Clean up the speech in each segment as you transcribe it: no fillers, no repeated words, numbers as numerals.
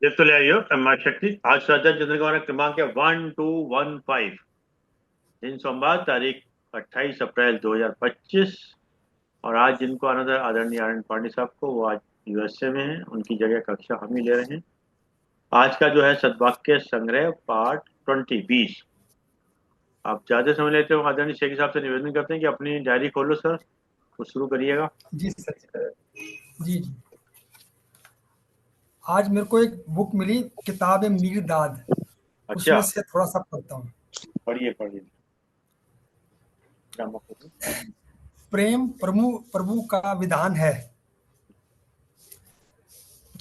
ये तो ले आइयो माँ शक्ति। आज श्रद्धा चंद्र का क्रमांक है 1215। दिन सोमवार, तारीख 28 अप्रैल 2025। और आज जिनको आनंद है आदरणीय आनंद पांडे साहब को, वो आज यूएसए में हैं। उनकी जगह कक्षा हम ही ले रहे हैं। आज का जो है सद्वाक्य संग्रह पाठ 20 20। आप ज्यादा समझ लेते हो, आदरणीय शेखी साहब से निवेदन करते हैं कि अपनी डायरी खोलो सर, तो शुरू करिएगा। जी सर। जी जी। आज मेरे को एक बुक मिली, किताब है मीर दाद। अच्छा, उसमें से थोड़ा सा पढ़ता हूँ। पढ़िए पढ़िए। रामकृष्ण। प्रेम प्रभु प्रभु का विधान है।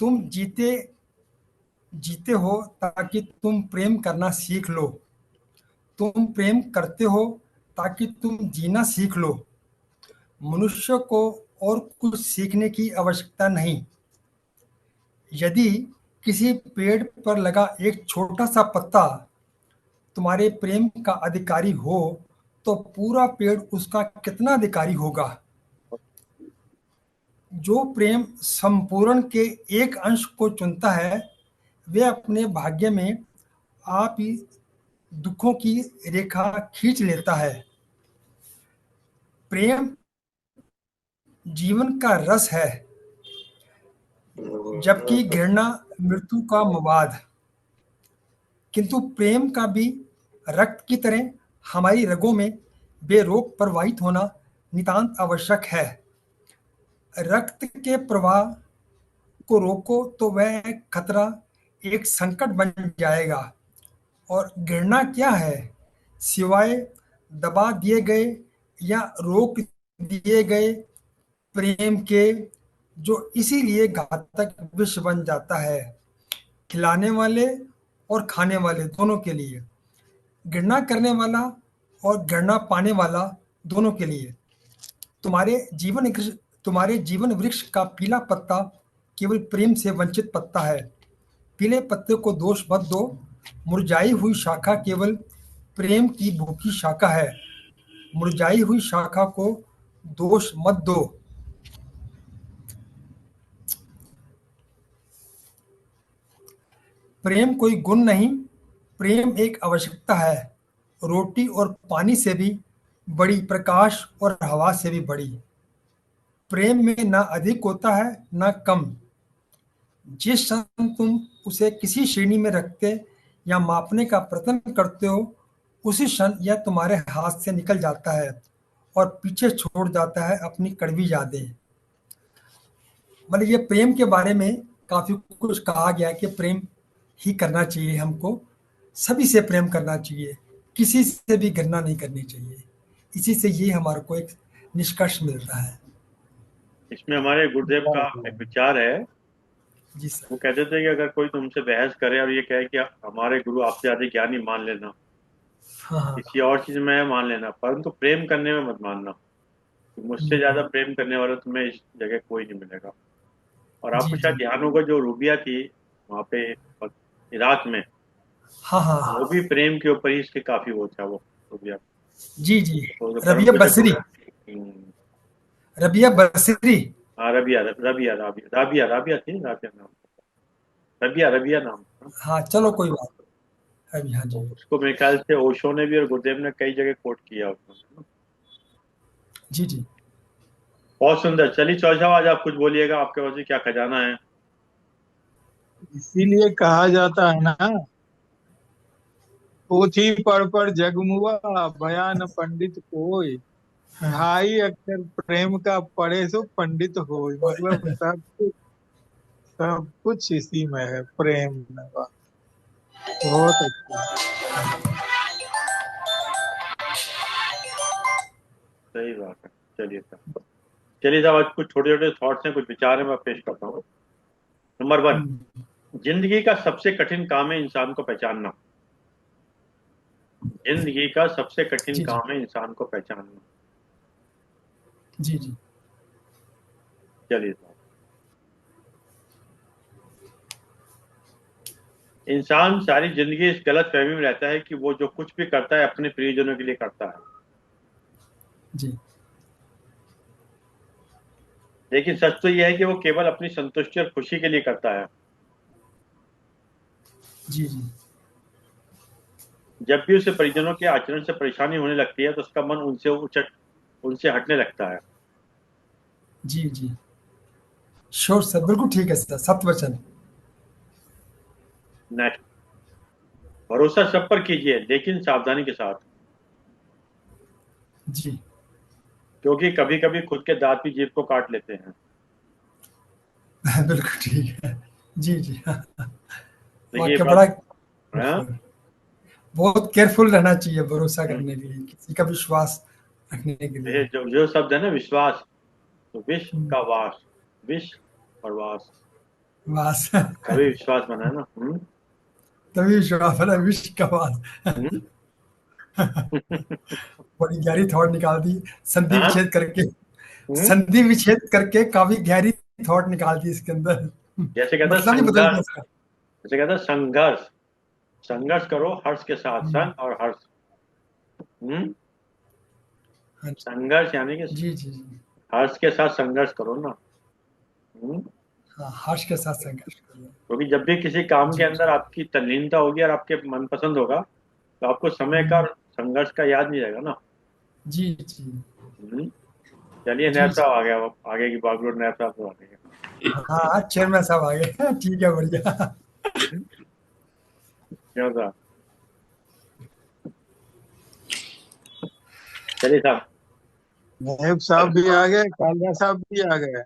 तुम जीते जीते हो ताकि तुम प्रेम करना सीख लो। तुम प्रेम करते हो ताकि तुम जीना सीख लो। मनुष्य को और कुछ सीखने की आवश्यकता नहीं। यदि किसी पेड़ पर लगा एक छोटा सा पत्ता तुम्हारे प्रेम का अधिकारी हो, तो पूरा पेड़ उसका कितना अधिकारी होगा। जो प्रेम संपूर्ण के एक अंश को चुनता है, वे अपने भाग्य में आप ही दुखों की रेखा खींच लेता है। प्रेम जीवन का रस है, जबकि घृणा मृत्यु का मवाद। किंतु प्रेम का भी रक्त की तरह हमारी रगों में बेरोक प्रवाहित होना नितांत आवश्यक है। रक्त के प्रवाह को रोको तो वह खतरा एक संकट बन जाएगा। और घृणा क्या है, सिवाय दबा दिए गए या रोक दिए गए प्रेम के, जो इसीलिए घातक विष बन जाता है, खिलाने वाले और खाने वाले दोनों के लिए, घृणा करने वाला और घृणा पाने वाला दोनों के लिए। तुम्हारे जीवन तुम्हारे जीवन वृक्ष का पीला पत्ता केवल प्रेम से वंचित पत्ता है। पीले पत्ते को दोष मत दो। मुरझाई हुई शाखा केवल प्रेम की भूखी शाखा है। मुरझाई हुई शाखा को दोष मत दो। प्रेम कोई गुण नहीं, प्रेम एक आवश्यकता है। रोटी और पानी से भी बड़ी, प्रकाश और हवा से भी बड़ी। प्रेम में ना अधिक होता है ना कम। जिस क्षण तुम उसे किसी श्रेणी में रखते या मापने का प्रयत्न करते हो, उसी क्षण यह तुम्हारे हाथ से निकल जाता है और पीछे छोड़ जाता है अपनी कड़वी यादें। मतलब ये प्रेम के बारे में काफी कुछ कहा गया है कि प्रेम ही करना चाहिए हमको। सभी से प्रेम करना चाहिए, किसी से भी घृणा नहीं करनी चाहिए। इसी से ये हमारे को एक निष्कर्ष मिलता है। इसमें हमारे गुरुदेव का एक विचार है। जी सर। वो कहते थे कि अगर कोई तुमसे बहस करे और ये कहे कि हमारे गुरु आपसे ज्यादा ज्ञानी, मान लेना। हाँ हाँ। किसी और चीज में है, मान लेना, परंतु प्रेम करने में मत मानना। कि मुझसे ज्यादा प्रेम करने वाला तुम्हें इस जगह कोई नहीं मिलेगा। और आपको जी शायद जी। ध्यान होगा, जो रूबिया थी वहां पे इराक में, हाँ हाँ वो हाँ। भी प्रेम के ऊपर ही इसके काफी वो था, वो रूबिया। जी जी। तो जो परम रबिया पूज्य बसरी। रबिया बसरी। हाँ, रबिया रबिया राबिया राबिया राबिया थी, राबिया नाम। रबिया रबिया नाम था। हाँ चलो कोई बात। अभी हाँ तो जी। उसको मेरे ख्याल से ओशो ने भी और गुरुदेव ने कई जगह कोट किया उसको। जी जी। बहुत सुंदर। चलिए चौधरी साहब, आज आप कुछ बोलिएगा, आपके पास भी क्या खजाना है। इसीलिए कहा जाता है ना, पोथी पढ़ जगमुआ बयान पंडित कोय। हाँ। ढाई अक्षर प्रेम का पढ़े सो पंडित होय। मतलब सब कुछ इसी में है, प्रेम में। वाह, बहुत अच्छा। सही बात है। चलिए साहब, चलिए साहब, आज कुछ छोटे छोटे थॉट्स हैं, कुछ विचार हैं, मैं पेश करता हूँ। नंबर 1, हम्म, जिंदगी का सबसे कठिन काम है इंसान को पहचानना। जिंदगी का सबसे कठिन जी जी। काम है इंसान को पहचानना। जी जी। चलिए साहब, इंसान सारी जिंदगी इस गलत फहमी में रहता है कि वो जो कुछ भी करता है अपने प्रियजनों के लिए करता है। जी लेकिन सच तो यह है कि वो केवल अपनी संतुष्टि और खुशी के लिए करता है। जी जी जब भी उसे परिजनों के आचरण से परेशानी होने लगती है तो उसका मन उनसे हटने लगता है। जी जी। श्योर सर, बिल्कुल ठीक है सर, सत्य वचन। नेक्स्ट, भरोसा सब पर कीजिए लेकिन सावधानी के साथ, जी। क्योंकि कभी कभी खुद के दांत भी जीभ को काट लेते हैं। बिल्कुल ठीक है। जी जी हाँ। देखिए ये वाक्य बात बड़ा है। केयरफुल, बहुत केयरफुल रहना चाहिए भरोसा हम्म, करने के लिए, किसी का विश्वास रखने के लिए। ये जो शब्द है ना, विश्वास, तो विश्व हम्म, का वास, विश्व और वास, वास। तभी विश्वास बना है ना। तभी विश्वास बना, विश्व का वास। हम्म। बड़ी गहरी थॉट निकाल दी, संधि हाँ। विच्छेद करके। हम्म। संधि विच्छेद करके काफी गहरी थॉट निकाल दी इसके अंदर। जैसे कहता है मतलब ही बदल गया संघर्ष, इसका। जैसे कहता है संघर्ष, संघर्ष करो हर्ष के साथ, हम्म, संग और हर्ष। हम्म। हाँ जी संघर्ष यानी कि जी जी जी। हर्ष के साथ संघर्ष करो ना। हम्म। हाँ, हर्ष के साथ संघर्ष करो। क्योंकि जब भी किसी काम के जी अंदर जी। आपकी तल्लीनता होगी और आपके मनपसंद होगा तो आपको समय का हम्म, और संघर्ष का याद नहीं रहेगा ना। जी जी हम्म। चलिए जी नैब जी। साहब आ गया, अब आगे की बागडोर नैब साहब को आ गए। हाँ, चेयरमैन साहब आ गए। ठीक है, बढ़िया। क्यों साहब? चलिए साहब, नायब साहब भी आ गए, कालिया साहब भी आ गए।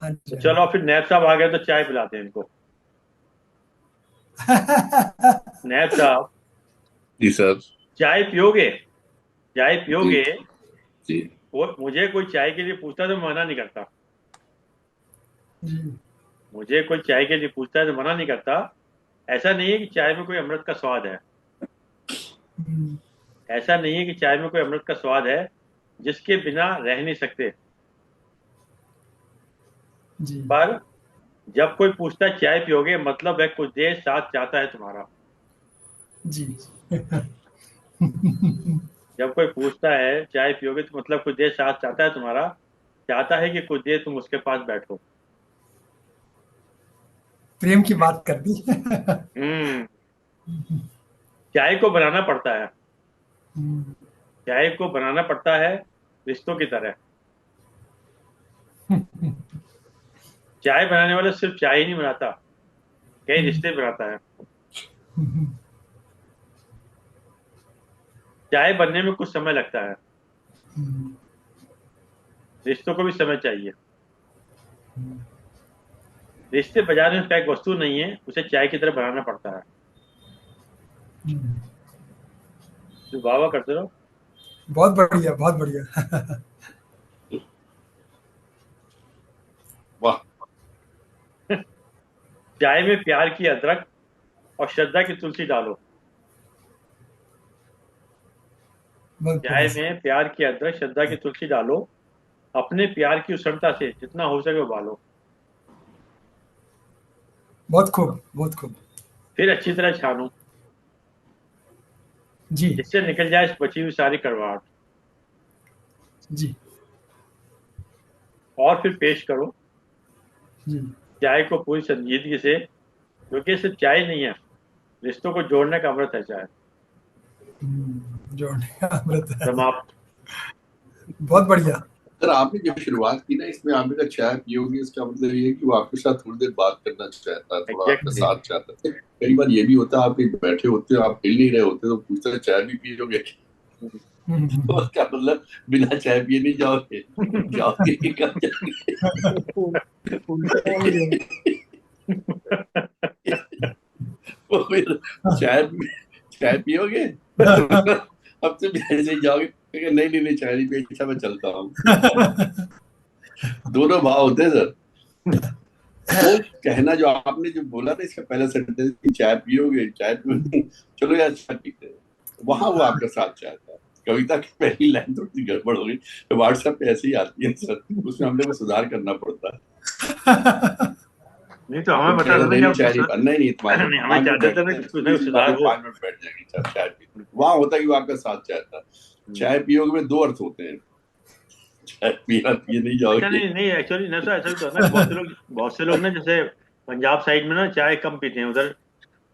हाँ तो जी हाँ चलो फिर नैब साहब आ गए तो चाय पिलाते हैं इनको। नैब साहब, जी सर। चाय पियोगे? चाय जी पियोगे? जी। वो मुझे कोई चाय के लिए पूछता है तो मैं मना नहीं करता। जी। मुझे कोई चाय के लिए पूछता है तो मना नहीं करता। ऐसा नहीं है कि चाय में कोई अमृत का स्वाद है। हम्म, ऐसा नहीं है कि चाय में कोई अमृत का स्वाद है जिसके बिना रह नहीं सकते। जी पर जब कोई पूछता है चाय पियोगे, मतलब है कुछ देर साथ चाहता है तुम्हारा। जी। जब कोई पूछता है चाय पियोगे तो मतलब कुछ देर साथ चाहता है तुम्हारा, चाहता है कि कुछ देर तुम उसके पास बैठो। प्रेम की बात कर दी। हम्म। चाय को बनाना पड़ता है, हम्म, चाय को बनाना पड़ता है रिश्तों की तरह। चाय बनाने वाला सिर्फ चाय ही नहीं बनाता, कई रिश्ते बनाता है। चाय बनने में कुछ समय लगता है, रिश्तों को भी समय चाहिए। रिश्ते बाजार में पैक वस्तु नहीं है, उसे चाय की तरह बनाना पड़ता है। जो वाह वाह करते रहो। बहुत बढ़िया, बहुत बढ़िया। वाह। चाय में प्यार की अदरक और श्रद्धा की तुलसी डालो। बहुत चाय बढ़िया। में प्यार की अदरक, श्रद्धा की तुलसी डालो, अपने प्यार की उष्णता से जितना हो सके उबालो, बहुत खूब, बहुत खूब। फिर अच्छी तरह छानो, जी जिससे निकल जाए बची हुई सारी कड़वाहट, जी और फिर पेश करो जी। चाय को पूरी संजीदगी से, क्योंकि सिर्फ चाय नहीं है, रिश्तों को जोड़ने का अमृत है चाय। जोड़ने का अमृत है। समाप्त। बहुत बढ़िया। सर आपने जब शुरुआत की ना इसमें, आपने कहा चाय पियोगे, इसका मतलब ये है कि वो आपके साथ थोड़ी देर बात करना चाहता है, थोड़ा आपका एग्जैक्टली। साथ चाहता है। कई बार ये भी होता है आप कहीं बैठे होते हो, आप हिल नहीं रहे होते, तो पूछते हैं चाय भी पियोगे? तो उसका मतलब बिना चाय पिए नहीं जाओगे, जाओगे ही कब जाओगे? उल्टा हो गया। वो फिर चाय चाय पियोगे? अब तुम ऐसे ही जाओगे, कहेंगे, नहीं नहीं नहीं चाय नहीं पी, अच्छा मैं चलता हूँ। दोनों भाव होते हैं सर। वो कहना जो आपने जो बोला था इसका पहला सेंटेंस कि चाय पियोगे, चाय पियोगे, चलो यार चाय पीते हैं, वहां वो आपका साथ चाहता है। कविता की पहली लाइन थोड़ी सी गड़बड़ हो गई, व्हाट्सएप पे ऐसे ही आती है सर, उसमें हमने को सुधार करना पड़ता है। नहीं तो वो हमें बता कहेगा देते नहीं कि नहीं आप चाय नहीं, नहीं नहीं तुम्हारे नहीं, हमें 5 मिनट चाहते थे ना बैठते कि हैं, कुछ ना प्लीज कुछ तुम्हारे सुधार हो। 5 मिनट बैठ जाएंगे चाय चाय पीते, वहां होता है कि वो आपका साथ चाहता है। हम्म। चाय पियोगे में दो अर्थ होते हैं, चाय पिया पिए नहीं अच्छा, जाओगे। नहीं नहीं, एक्चुअली ना ऐसा भी तो है ना, बहुत से लोग ना, जैसे पंजाब साइड में ना चाय कम पीते हैं उधर,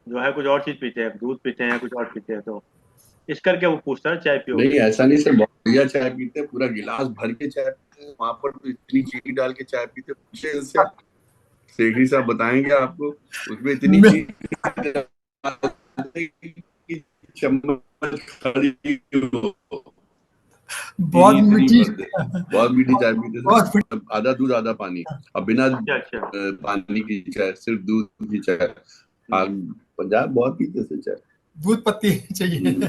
जो है कुछ और चीज पीते हैं, दूध पीते हैं, कुछ और पीते हैं, तो इस करके वो पूछता है चाय पियोगे। नहीं ऐसा नहीं सर, बहुत बढ़िया चाय पीते हैं, पूरा गिलास भर के चाय पीते हैं, वहां पर तो इतनी चीनी डाल के चाय पीते हैं, पूछे इनसे, शेखरी साहब बताएंगे आपको, उसमें इतनी मैं चीनी डालते हैं कि चम्मच खड़ी हो, चीनी बहुत इतनी मीठी, भर दे। बहुत मीठी चाय पीते बहुत सर, आधा दूध आधा पानी, अब बिना अच्छा अच्छा। पानी की चाय, सिर्फ दूध की चाय। हम्म। पंजाब बहुत पीते थे चाय। दूध पत्ती चाहिए। हम्म,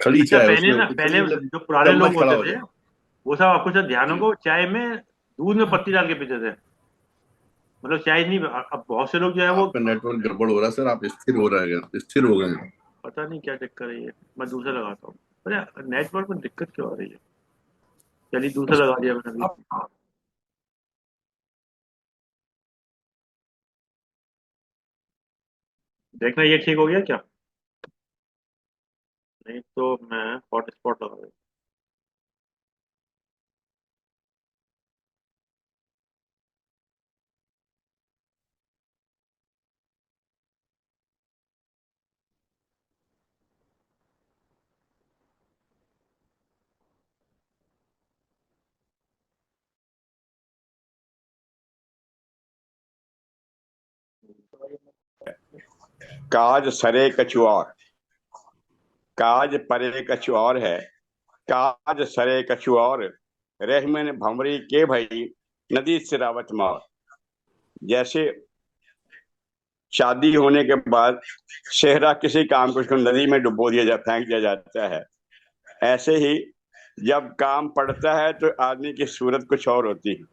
खड़ी अच्छा, चाय, पहले उसमें ना, कुछ पहले नहीं, मतलब जो पुराने लोग चम्मच खड़ा होते हो थे, जाए। वो सब आपको शायद ध्यान जी, होगा, चाय में दूध में पत्ती डाल के पीते थे। मतलब चाय नहीं, अब बहुत से लोग जो है वो, आपका नेटवर्क गड़बड़ हो रहा है सर, आप स्थिर हो रहे हैं, स्थिर हो गए हैं। पता नहीं क्या चक्कर है ये। मैं दूसरा लगाता हूँ। अरे नेटवर्क में दिक्कत क्यों आ रही है। चलिए दूसरा लगा दिया मैंने अभी। अब देखना ये ठीक हो गया क्या। नहीं तो मैं हॉटस्पॉट लगा दूँ। काज सरे कछु और, काज परे कछु और है, काज सरे कछु और, रहमन भंवरी के भई, नदी सिरावत मार। जैसे शादी होने के बाद सेहरा किसी काम को उसको नदी में डुबो दिया जाता, फेंक दिया जाता है, ऐसे ही जब काम पड़ता है तो आदमी की सूरत कुछ और होती है,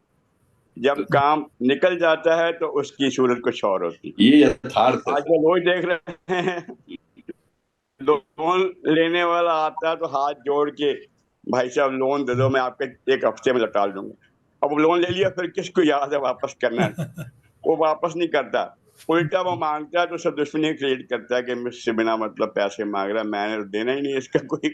जब काम निकल जाता है तो उसकी सूरत कुछ और होती है। ये यथार्थ है आज सर। जो लोग देख रहे हैं, लोन लेने वाला आता है तो हाथ जोड़ के, भाई साहब लोन दे दो, मैं आपके एक हफ्ते में लौटा दूंगा। अब वो लोन ले लिया, फिर किसको याद है वापस करना, वो वापस नहीं करता, उल्टा वो मांगता है तो सब दुश्मनी क्रिएट करता है कि मुझसे बिना मतलब पैसे मांग रहा है, मैंने तो देना ही नहीं है इसका कोई।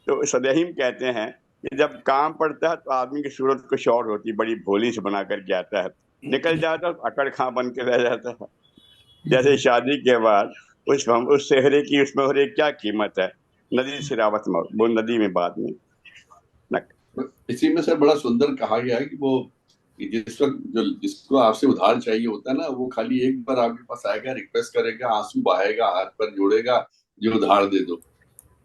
तो सदैहिम कहते हैं कि जब काम पड़ता है तो आदमी की सूरत कुछ और होती है, बड़ी भोली से बना करके आता है, निकल जाता है तो अकड़ खां बन के रह जाता है। जैसे शादी के बाद उस सेहरे की, उसमें हो रही क्या कीमत है, नदी सिरावत में, वो नदी में बाद में न, इसी में सर बड़ा सुंदर कहा गया है कि वो, कि जिस वक्त जो जिसको आपसे उधार चाहिए होता है ना, वो खाली एक बार आपके पास आएगा, रिक्वेस्ट करेगा, आंसू बहाएगा, हाथ पर जोड़ेगा, जो उधार दे दो,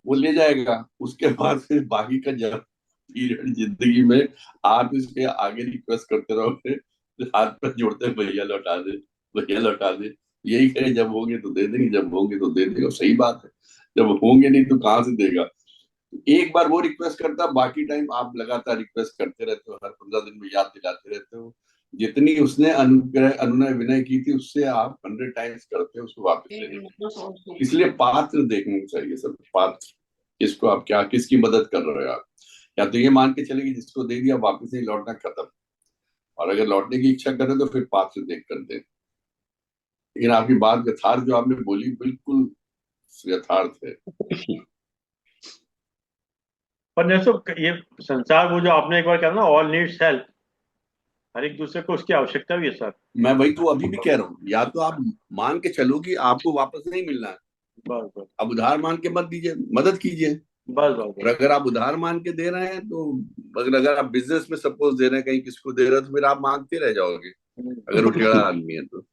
वो ले जाएगा। उसके बाद फिर बाकी का जब पीरियड जिंदगी में आप इसके आगे रिक्वेस्ट करते रहोगे, तो हाथ पर जोड़ते भैया लौटा दे, भैया लौटा दे। यही कहे जब होंगे तो दे देंगे, जब होंगे तो दे देगा, सही बात है। जब होंगे नहीं तो कहाँ से देगा। एक बार वो रिक्वेस्ट करता, बाकी टाइम आप लगातार रिक्वेस्ट करते रहते हो, हर 15 दिन में याद दिलाते रहते हो। जितनी उसने अनुग्रह अनुनय विनय की थी, उससे आप 100 टाइम्स करते हो उसको वापस लेने की। इसलिए पात्र देखना चाहिए सब, पात्र किसको आप, क्या किसकी मदद कर रहे हो आप। या तो ये मान के चले कि जिसको दे दिया वापस नहीं लौटना, खत्म। और अगर लौटने की इच्छा करें तो फिर पात्र देख कर दे। लेकिन आपकी बात यथार्थ जो आपने बोली, बिल्कुल यथार्थ है। पर जैसे ये संसार, वो जो आपने एक बार कहा ना, ऑल नीड्स हेल्प, हर एक दूसरे को उसकी आवश्यकता भी है सर। मैं वही तो अभी भी कह रहा हूँ, या तो आप मान के चलो कि आपको वापस नहीं मिलना है, बस बस अब उधार मान के मत दीजिए, मदद कीजिए। बस बस और बस। अगर आप उधार मान के दे रहे हैं तो, अगर अगर आप बिजनेस में सपोज दे रहे हैं, कहीं किसको दे रहे हैं, तो फिर आप मांगते रह जाओगे, अगर वो टेढ़ा आदमी है तो।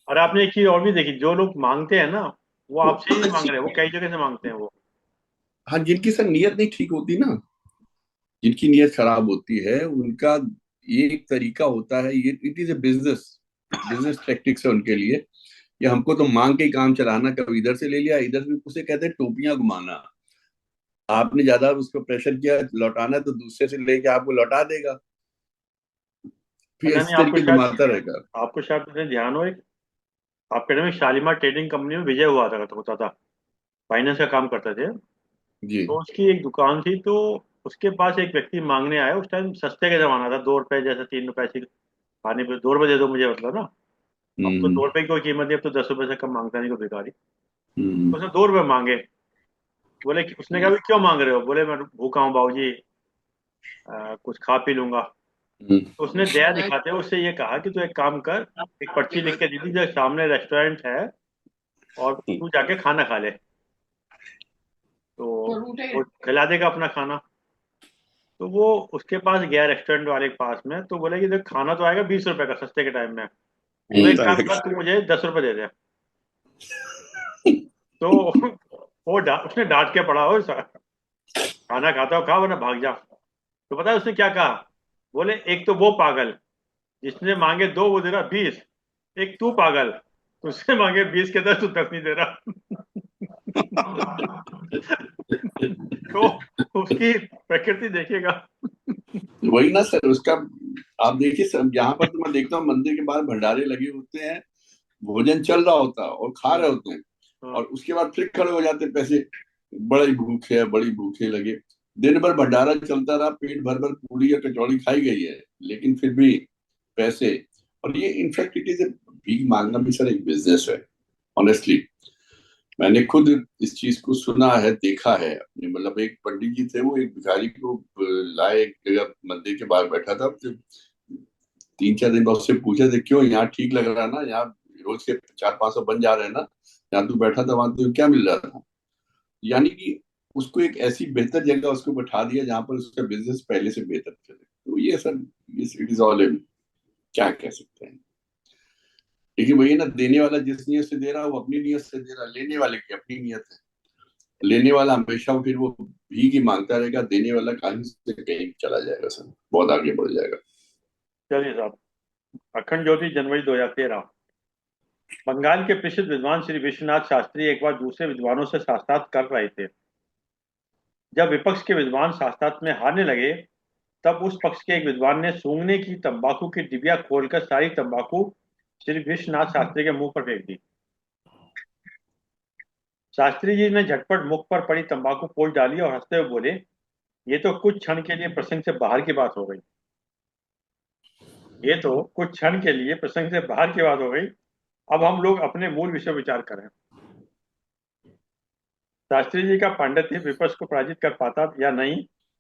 और आपने एक चीज और भी देखी, जो लोग मांगते हैं ना, वो आपसे ही नहीं मांग रहे, वो कई जगह से मांगते हैं वो। हाँ, जिनकी सर नीयत नहीं ठीक होती ना, जिनकी नीयत खराब होती है, उनका ये एक तरीका होता है, ये it is a business, business tactics है उनके लिए। ये हमको तो मांग के ही काम चलाना, कभी इधर से ले लिया, इधर से, उसे कहते हैं टोपियां घुमाना। आपने ज्यादा उसको प्रेशर किया लौटाना है, तो दूसरे से लेके आपको लौटा देगा, फिर पता इस नहीं आपको तरीके शायद, घुमाता रहेगा। आपने ध्यान हो, एक आपके में शालीमार ट्रेडिंग कंपनी में विजय हुआ था, होता था, फाइनेंस का काम करते थे। जी, तो उसकी एक दुकान थी, तो उसके पास एक व्यक्ति मांगने आया। उस टाइम सस्ते का जमाना था, 2 रुपए जैसे 3 रुपए ऐसी खाने पे, 2 रुपए दे दो मुझे, मतलब ना। अब तो हम्म, 2 रुपए की कोई कीमत नहीं, अब तो 10 रुपए से कम मांगता नहीं कोई भिखारी। हम्म, उसने 2 रुपए मांगे। बोले उसने कहा, "भी क्यों मांग रहे हो?" बोले, "मैं भूखा हूँ बाबूजी, कुछ खा पी लूंगा।" तो उसने दया दिखाते हुए उससे ये कहा कि तू एक काम कर, एक पर्ची लिख के दी थी, जो सामने रेस्टोरेंट है और तू जाके खाना खा ले, तो वो खिला देगा अपना खाना। तो वो उसके पास गया रेस्टोरेंट वाले के पास में, तो बोला कि देख खाना तो आएगा 20 रुपए का सस्ते के टाइम में, तो एक काम कर तू मुझे 10 रुपए दे दे। तो उसने डांट के पड़ा, हो खाना खाता हो खा वरना भाग जा। तो पता है उसने क्या कहा? बोले एक तो वो पागल जिसने मांगे 2 वो दे रहा 20, एक तू पागल तुझसे मांगे 20 के 10 तू 10 नहीं दे रहा। तो उसकी प्रकृति देखिएगा। वही ना सर, उसका आप देखिए सर, यहाँ पर तो मैं देखता हूँ मंदिर के बाहर भंडारे लगे होते हैं, भोजन चल रहा होता है और खा रहे होते हैं, हाँ, और उसके बाद फिर खड़े हो जाते हैं पैसे, बड़ी भूखे है, बड़ी भूखे लगे। दिन भर भंडारा चलता रहा, पेट भर भर पूरी या कचौड़ी खाई गई है, लेकिन फिर भी पैसे। और ये इनफैक्ट इट इज भीख मांगना भी सर एक बिजनेस है, ऑनेस्टली। मैंने खुद इस चीज को सुना है, देखा है अपने, मतलब एक पंडित जी थे, वो एक भिखारी को लाए एक जगह, मंदिर के बाहर बैठा था, तो 3-4 दिन बाद उससे पूछे थे क्यों यहाँ ठीक लग रहा है ना, यहाँ रोज के 400-500 बन जा रहे हैं ना, यहाँ तू बैठा था वहां तो क्या मिल रहा था। यानी कि उसको एक ऐसी बेहतर जगह उसको बैठा दिया जहां पर उसका बिजनेस पहले से बेहतर चले। तो ये सर, ये इट इज ऑल इन, क्या कह सकते हैं। लेकिन वही ना, देने वाला जिस नियत से दे रहा है वो अपनी नियत से दे रहा है, लेने वाले की अपनी नियत है। लेने वाला हमेशा फिर वो भीख ही मांगता रहेगा, देने वाला कहीं से कहीं चला जाएगा सर, बहुत आगे बढ़ जाएगा। चलिए साहब, अखंड ज्योति जनवरी 2013। बंगाल के प्रसिद्ध विद्वान श्री विश्वनाथ शास्त्री एक बार दूसरे विद्वानों से शास्त्रार्थ कर रहे थे। जब विपक्ष के विद्वान शास्त्रार्थ में हारने लगे, तब उस पक्ष के एक विद्वान ने सूंघने की तंबाकू की डिबिया खोलकर सारी तंबाकू श्री विश्वनाथ शास्त्री के मुंह पर फेंक दी। शास्त्री जी ने झटपट मुख पर पड़ी तंबाकू पोंछ डाली और हंसते हुए बोले, ये तो कुछ क्षण के लिए प्रसंग से बाहर की बात हो गई। ये तो कुछ क्षण के लिए प्रसंग से बाहर की बात हो गई। अब हम लोग अपने मूल विषय विचार करें। शास्त्री जी का पांडित्य विपक्ष को पराजित कर पाता या नहीं,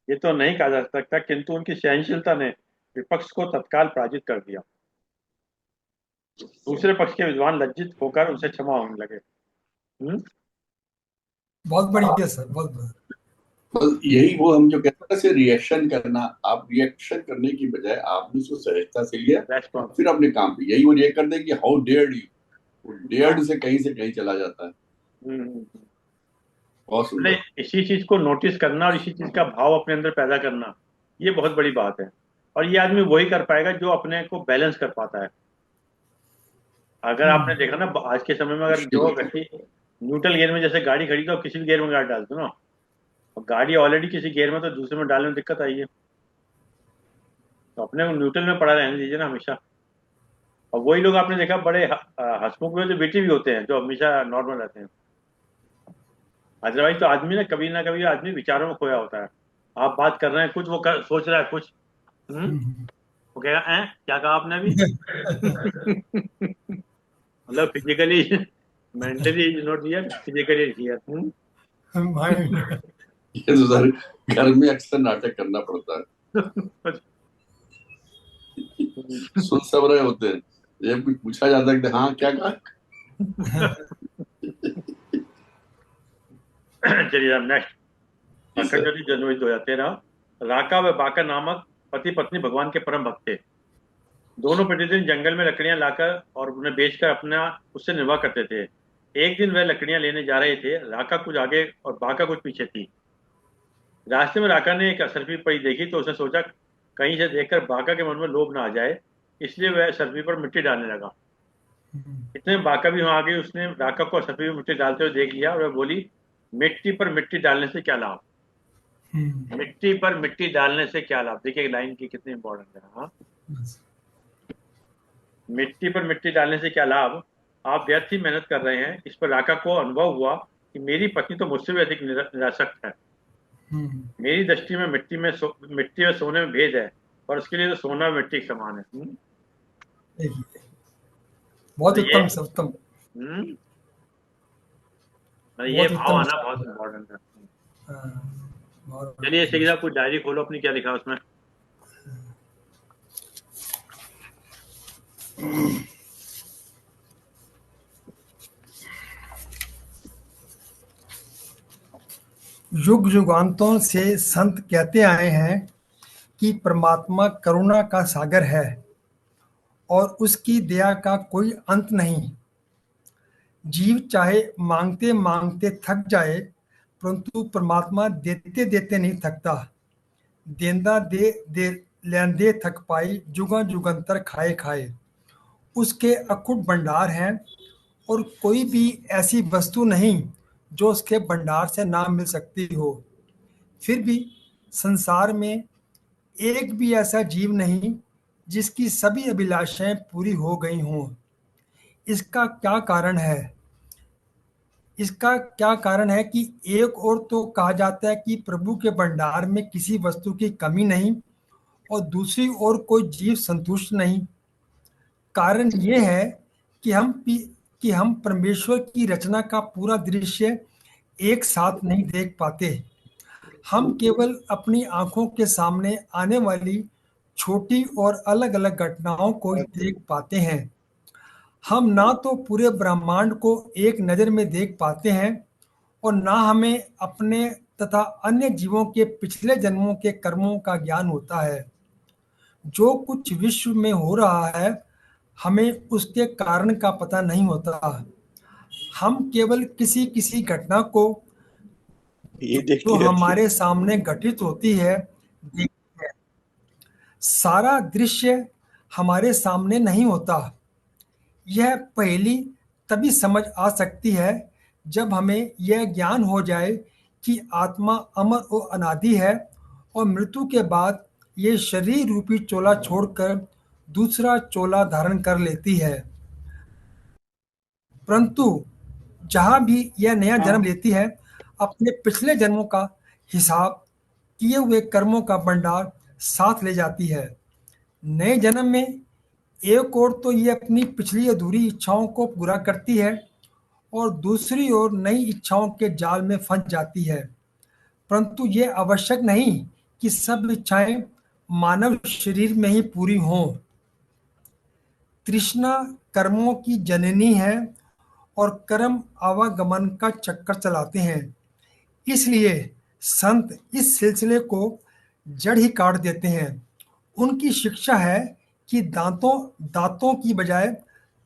ये तो नहीं कहा जा सकता, किंतु उनकी सहनशीलता ने विपक्ष को तत्काल पराजित कर दिया। दूसरे पक्ष के विद्वान लज्जित होकर उनसे क्षमा होने लगे। बहुत बढ़िया सर, बहुत बढ़िया। बस यही वो हम जो कहते हैं ना, रिएक्शन करना, आप रिएक्शन करने की बजाय आपने उसको सहजता से लिया, रेस्पॉन्स। फिर अपने काम पे, यही वो रिएक्ट कर दे कि हाउ डेयर यू, वो डेयर्ड से कहीं चला जाता है। बहुत सुंदर। इसी चीज को नोटिस करना और इसी चीज का भाव अपने अंदर पैदा करना, ये बहुत बड़ी बात है। और ये आदमी वही कर पाएगा जो अपने को बैलेंस कर पाता है। अगर आपने देखा ना आज के समय में, अगर जो व्यक्ति न्यूट्रल गियर में जैसे गाड़ी खड़ी तो किसी भी गियर में गाड़ी डाल दो ना, और गाड़ी ऑलरेडी किसी गियर में, तो दूसरे में डालने में दिक्कत आई है। तो अपने को न्यूट्रल में पड़ा रहने दीजिए ना हमेशा। और वही लोग आपने देखा बड़े हंसमुख में जो बेटी भी होते हैं, जो हमेशा नॉर्मल रहते हैं। अदरवाइज तो आदमी ना कभी आदमी विचारों में खोया होता है। आप बात कर रहे हैं कुछ, वो सोच रहा है कुछ। वो कहेगा क्या कहा आपने अभी? मतलब physically, mentally is not here, physically is here. ये तो सर घर में अक्सर नाटक करना पड़ता है। सुन सब रहे होते हैं, जब कुछ पूछा जाता है कि हाँ क्या कहा। चलिए नेक्स्ट। अखंड ज्योति जनवरी 2013। राका व बाका नामक पति पत्नी भगवान के परम भक्त थे। दोनों प्रतिदिन जंगल में लकड़ियां लाकर और उन्हें बेचकर अपना उससे निर्वाह करते थे। एक दिन वह लकड़ियां लेने जा रहे थे। राका कुछ आगे और बाका कुछ पीछे थी। रास्ते में राका ने एक असरफी पड़ी देखी तो उसने सोचा कहीं से देखकर बाका के मन में लोभ ना आ जाए, इसलिए वह असरफी पर मिट्टी डालने लगा। इतने में बाका भी वहां आ गई। उसने राका को असरफी में मिट्टी डालते हुए देख लिया और वह बोली, मिट्टी पर मिट्टी डालने से क्या लाभ? मिट्टी पर मिट्टी डालने से क्या लाभ? देखिए लाइन की कितनी इंपॉर्टेंट है। हाँ, मिट्टी पर मिट्टी डालने से क्या लाभ? आप व्यर्थ ही मेहनत कर रहे हैं। इस पर राका को अनुभव हुआ कि मेरी पत्नी तो मुझसे भी अधिक निरासक्त है। मेरी दृष्टि में मिट्टी और सोने में भेद है, पर उसके लिए तो सोना मिट्टी के समान है। बहुत तो उत्तम सर, उत्तम। ये भाव आना बहुत इम्पोर्टेंट है। चलिए सीधा कुछ डायरी खोलो अपनी, क्या लिखा उसमें? युग युगांतों से संत कहते आए हैं कि परमात्मा करुणा का सागर है और उसकी दया का कोई अंत नहीं। जीव चाहे मांगते मांगते थक जाए, परंतु परमात्मा देते देते नहीं थकता। देंदा दे दे लैंदे थक पाई, जुगा जुगंतर खाए खाए। उसके अखुट भंडार हैं और कोई भी ऐसी वस्तु नहीं जो उसके भंडार से ना मिल सकती हो। फिर भी संसार में एक भी ऐसा जीव नहीं जिसकी सभी अभिलाषाएं पूरी हो गई हों। इसका क्या कारण है? इसका क्या कारण है कि एक और तो कहा जाता है कि प्रभु के भंडार में किसी वस्तु की कमी नहीं, और दूसरी ओर कोई जीव संतुष्ट नहीं। कारण ये है कि कि हम परमेश्वर की रचना का पूरा दृश्य एक साथ नहीं देख पाते। हम केवल अपनी आंखों के सामने आने वाली छोटी और अलग अलग घटनाओं को ही देख पाते हैं। हम ना तो पूरे ब्रह्मांड को एक नज़र में देख पाते हैं, और ना हमें अपने तथा अन्य जीवों के पिछले जन्मों के कर्मों का ज्ञान होता है। जो कुछ विश्व में हो रहा है, हमें उसके कारण का पता नहीं होता। हम केवल किसी किसी घटना को ये जो देखती रहती है। हमारे सामने घटित होती है देखते हैं। सारा दृश्य हमारे सामने नहीं होता। यह पहेली तभी समझ आ सकती है जब हमें यह ज्ञान हो जाए कि आत्मा अमर और अनादि है, और मृत्यु के बाद ये शरीर रूपी चोला छोड़कर दूसरा चोला धारण कर लेती है। परंतु जहाँ भी यह नया जन्म लेती है, अपने पिछले जन्मों का हिसाब किए हुए कर्मों का भंडार साथ ले जाती है। नए जन्म में एक ओर तो ये अपनी पिछली अधूरी इच्छाओं को पूरा करती है, और दूसरी ओर नई इच्छाओं के जाल में फंस जाती है। परंतु ये आवश्यक नहीं कि सब इच्छाएं मानव शरीर में ही पूरी हों। तृष्णा कर्मों की जननी है, और कर्म आवागमन का चक्कर चलाते हैं। इसलिए संत इस सिलसिले को जड़ ही काट देते हैं। उनकी शिक्षा है कि दांतों की बजाय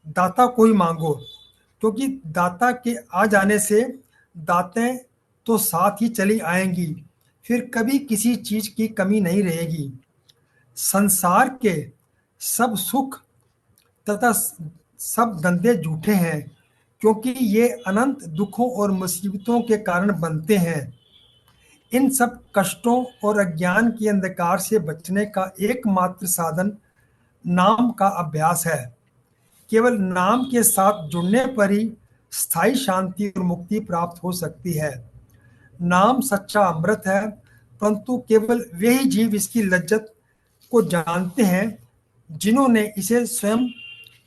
दाता को ही मांगो, क्योंकि दाता के आ जाने से दातें तो साथ ही चली आएंगी, फिर कभी किसी चीज की कमी नहीं रहेगी। संसार के सब सुख तथा सब धंधे झूठे हैं, क्योंकि ये अनंत दुखों और मुसीबतों के कारण बनते हैं। इन सब कष्टों और अज्ञान के अंधकार से बचने का एकमात्र साधन नाम का अभ्यास है। केवल नाम के साथ जुड़ने पर ही स्थायी शांति और मुक्ति प्राप्त हो सकती है। नाम सच्चा अमृत है, परंतु केवल वे ही जीव इसकी लज्जत को जानते हैं जिन्होंने इसे स्वयं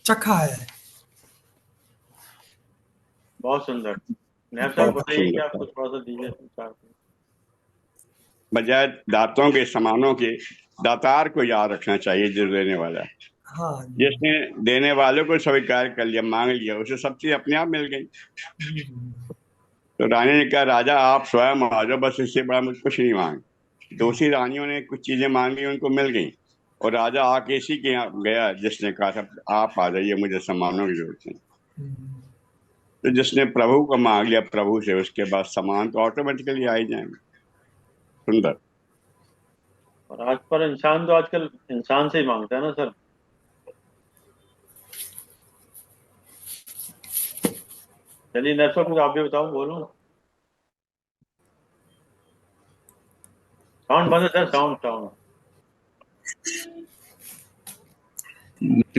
चखा है। बहुत सुंदर। नैब साहब बहुत बताइए कि सुंदर। आपको थोड़ा सा दीजिए विचार। बजाय दांतों के समानों के दातार को याद रखना चाहिए, जो देने वाला है। हाँ जी। जिसने देने वाले को स्वीकार कर लिया, मांग लिया, उसे सब चीज अपने आप मिल गई। तो रानी ने कहा, राजा आप स्वयं आ जाओ, बस इससे बड़ा मुझे कुछ नहीं मांग। दूसरी रानियों ने कुछ चीजें मांगी, उनको मिल गई, और राजा आके इसी के यहाँ गया जिसने कहा था आप आ जाइए, मुझे सामानों की जरूरत नहीं। तो जिसने प्रभु को मांग लिया प्रभु से, उसके बाद सामान तो ऑटोमेटिकली आ ही जाएंगे। सुंदर। और आज पर इंसान तो आजकल इंसान से ही मांगता है ना सर। चलिए नैब साहब कुछ आप भी बताओ, बोलो। साउंड बंद है सर, साउंड साउंड।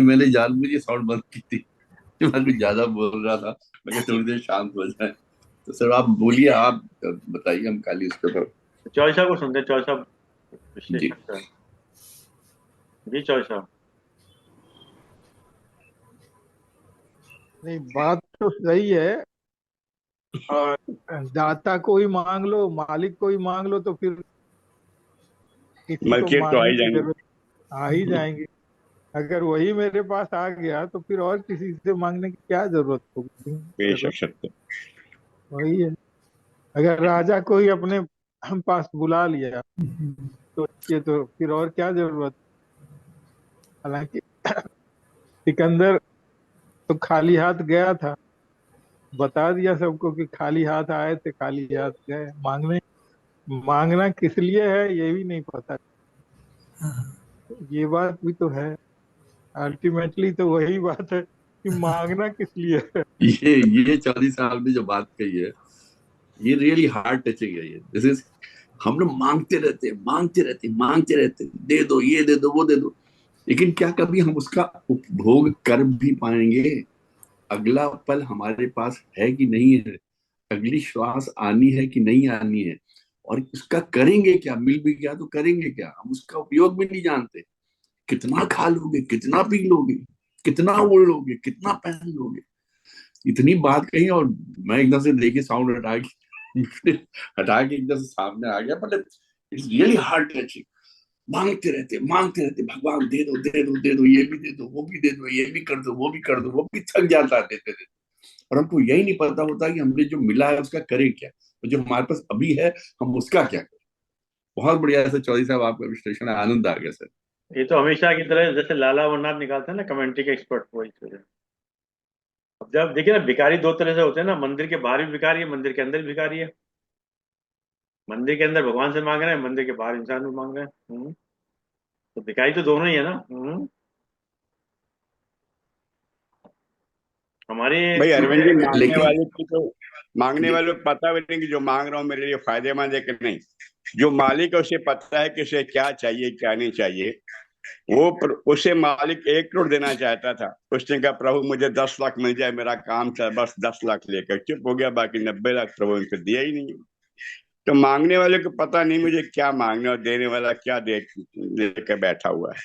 मैंने जानबूझ के साउंड बंद की थी, मैं कुछ ज्यादा बोल रहा था, मैं थोड़ी देर शांत हो जाए। तो सर आप बोलिए, आप बताइए, हम खाली उसके ऊपर। चौधरी साहब को सुनते हैं, चौधरी साहब जी विश्लेषण करें। जी चौधरी साहब। नहीं, बात तो सही है। और दाता को ही मांग लो, मालिक को ही मांग लो, तो फिर किसी को मलकियत तो आ मांगने ही की जाएंगे। जरूरत आ ही जाएंगी। अगर वही मेरे पास आ गया तो फिर और किसी से मांगने की क्या जरूरत होगी? बेशक सत्य। वही है। अगर राजा को ही अपने हम पास बुला लिया तो ये तो फिर और क्या जरूरत। हालांकि सिकंदर तो खाली हाथ गया था, बता दिया सबको कि खाली हाथ आए थे खाली हाथ गए। मांगने मांगना किस लिए है ये भी नहीं पता। ये बात भी तो है। अल्टीमेटली तो वही बात है कि मांगना किस लिए है। ये 40 साल में जो बात कही है, ये रियली हार्ट टचिंग है। ये दिस इज, हम लोग मांगते रहते हैं, मांगते रहते हैं, मांगते रहते हैं, दे दो, ये दे दो, वो दे दो, लेकिन क्या कभी हम उसका उपभोग कर भी पाएंगे? अगला पल हमारे पास है कि नहीं है? अगली श्वास आनी है कि नहीं आनी है? और उसका करेंगे क्या? मिल भी गया तो करेंगे क्या? हम उसका उपयोग भी नहीं जानते। कितना खा लोगे, कितना पी लोगे, कितना ओढ़ लोगे, कितना पहन लोगे? इतनी बात कही और मैं एकदम से देखिए साउंड हटा के एकदम से सामने आ गया। मतलब इट्स रियली हार्ट टचिंग। मांगते रहते, भगवान दे दो, दे दो, दे दो, ये भी दे दो, वो भी दे दो, ये भी कर दो, वो भी कर दो, वो भी थक जाता है देते देते। और हमको यही नहीं पता होता कि हमने जो मिला है उसका करें क्या, और जो हमारे पास अभी है हम उसका क्या करें। बहुत बढ़िया सर, चौधरी साहब आपका विश्लेषण है, आनंद आ गया सर। ये तो हमेशा की तरह जैसे लाला अमरनाथ निकालते हैं ना कमेंट्री के एक्सपर्ट, वही चीज़ है। अब जब देखिए ना, भिखारी दो तरह से होते हैं ना, मंदिर के बाहर भी भिखारी है, मंदिर के अंदर भी भिखारी है। मंदिर के अंदर भगवान से मांग रहे हैं, मंदिर के बाहर इंसान भी मांग रहे हैं। तो भिखारी तो दोनों ही है ना। हमारे भाई अरविंद जी, मांगने लेकिन वाले की तो मांगने ले, वालों को पता भी नहीं कि जो मांग रहा हूँ मेरे लिए फायदेमंद है कि नहीं। जो मालिक है उसे पता है कि उसे क्या चाहिए क्या नहीं चाहिए। उसे मालिक 1 करोड़ देना चाहता था, उसने कहा प्रभु मुझे 10 लाख मिल जाए, मेरा काम चल, बस 10 लाख लेकर चुप हो गया, बाकी 90 लाख प्रभु ने फिर दिया ही नहीं। तो मांगने वाले को पता नहीं मुझे क्या मांगना, और देने वाला क्या दे लेकर बैठा हुआ है।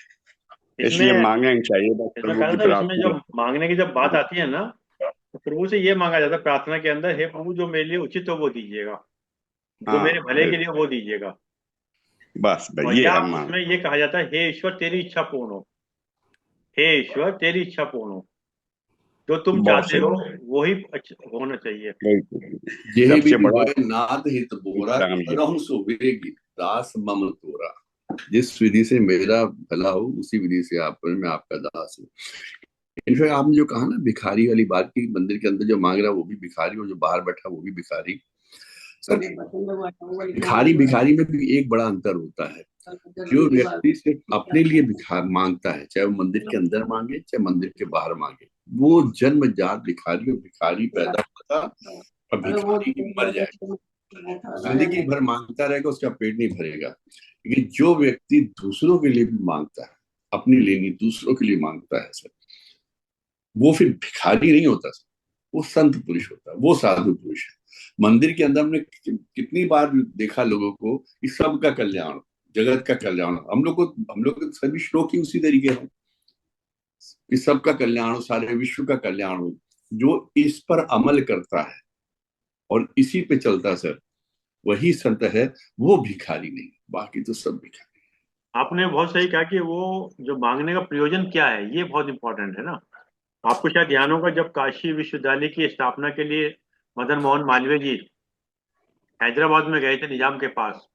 इसलिए इसमें मांगना ही चाहिए, बस इसमें प्रभु कहा की था, इसमें प्रार्थना। जब मांगने की जब बात आती है ना, तो प्रभु से ये मांगा जाता है प्रार्थना के अंदर, हे प्रभु जो मेरे लिए उचित हो वो दीजिएगा, जो मेरे हाँ भले के लिए वो दीजिएगा। बस भाई और ये या हम मांग। उसमें ये कहा जाता है, हे ईश्वर तेरी इच्छा पूर्ण हो, हे ईश्वर तेरी इच्छा पूर्ण हो, जो तुम बहुत चाहते हो सही। वही होना चाहिए। बिल्कुल। यही सबसे विधि बड़ा होए नाथ हित बोरा, राम जी। रहु सो वेगी दास मम तोरा। जिस विधि से मेरा भला हो उसी विधि से आप मैं आपका दास हूँ। इनफैक्ट आपने जो कहा ना भिखारी वाली बात की, मंदिर के अंदर जो मांग रहा है वो भी भिखारी और जो बाहर बैठा वो भी भिखारी। सर भिखारी भिखारी में भी एक बड़ा अंतर होता है। जो व्यक्ति सिर्फ अपने लिए भिखार मांगता है, चाहे वो मंदिर के अंदर मांगे चाहे मंदिर के बाहर मांगे, वो जन्मजात भिखारी, और भिखारी पैदा होता और भिखारी ही मर जाएगा। जिंदगी भर मांगता रहेगा, उसका पेट नहीं भरेगा। लेकिन जो व्यक्ति दूसरों के लिए भी मांगता है, अपने लिए नहीं दूसरों के लिए मांगता है सर, वो फिर भिखारी नहीं होता सर, वो संत पुरुष होता है, वो साधु पुरुष है। मंदिर के अंदर हमने कितनी बार देखा लोगों को कि सबका कल्याण, जगत का कल्याण, हम लोग के सभी श्लोक ही उसी तरीके हैं कि सबका कल्याण हो, सारे विश्व का कल्याण हो। जो इस पर अमल करता है और इसी पे चलता सर, वही संत है, वो भिखारी नहीं, बाकी तो सब भिखारी। आपने बहुत सही कहा कि वो जो मांगने का प्रयोजन क्या है, ये बहुत इंपॉर्टेंट है ना। आपको शायद ध्यान होगा, जब काशी विश्वविद्यालय की स्थापना के लिए मदन मोहन मालवीय जी हैदराबाद में गए थे निजाम के पास,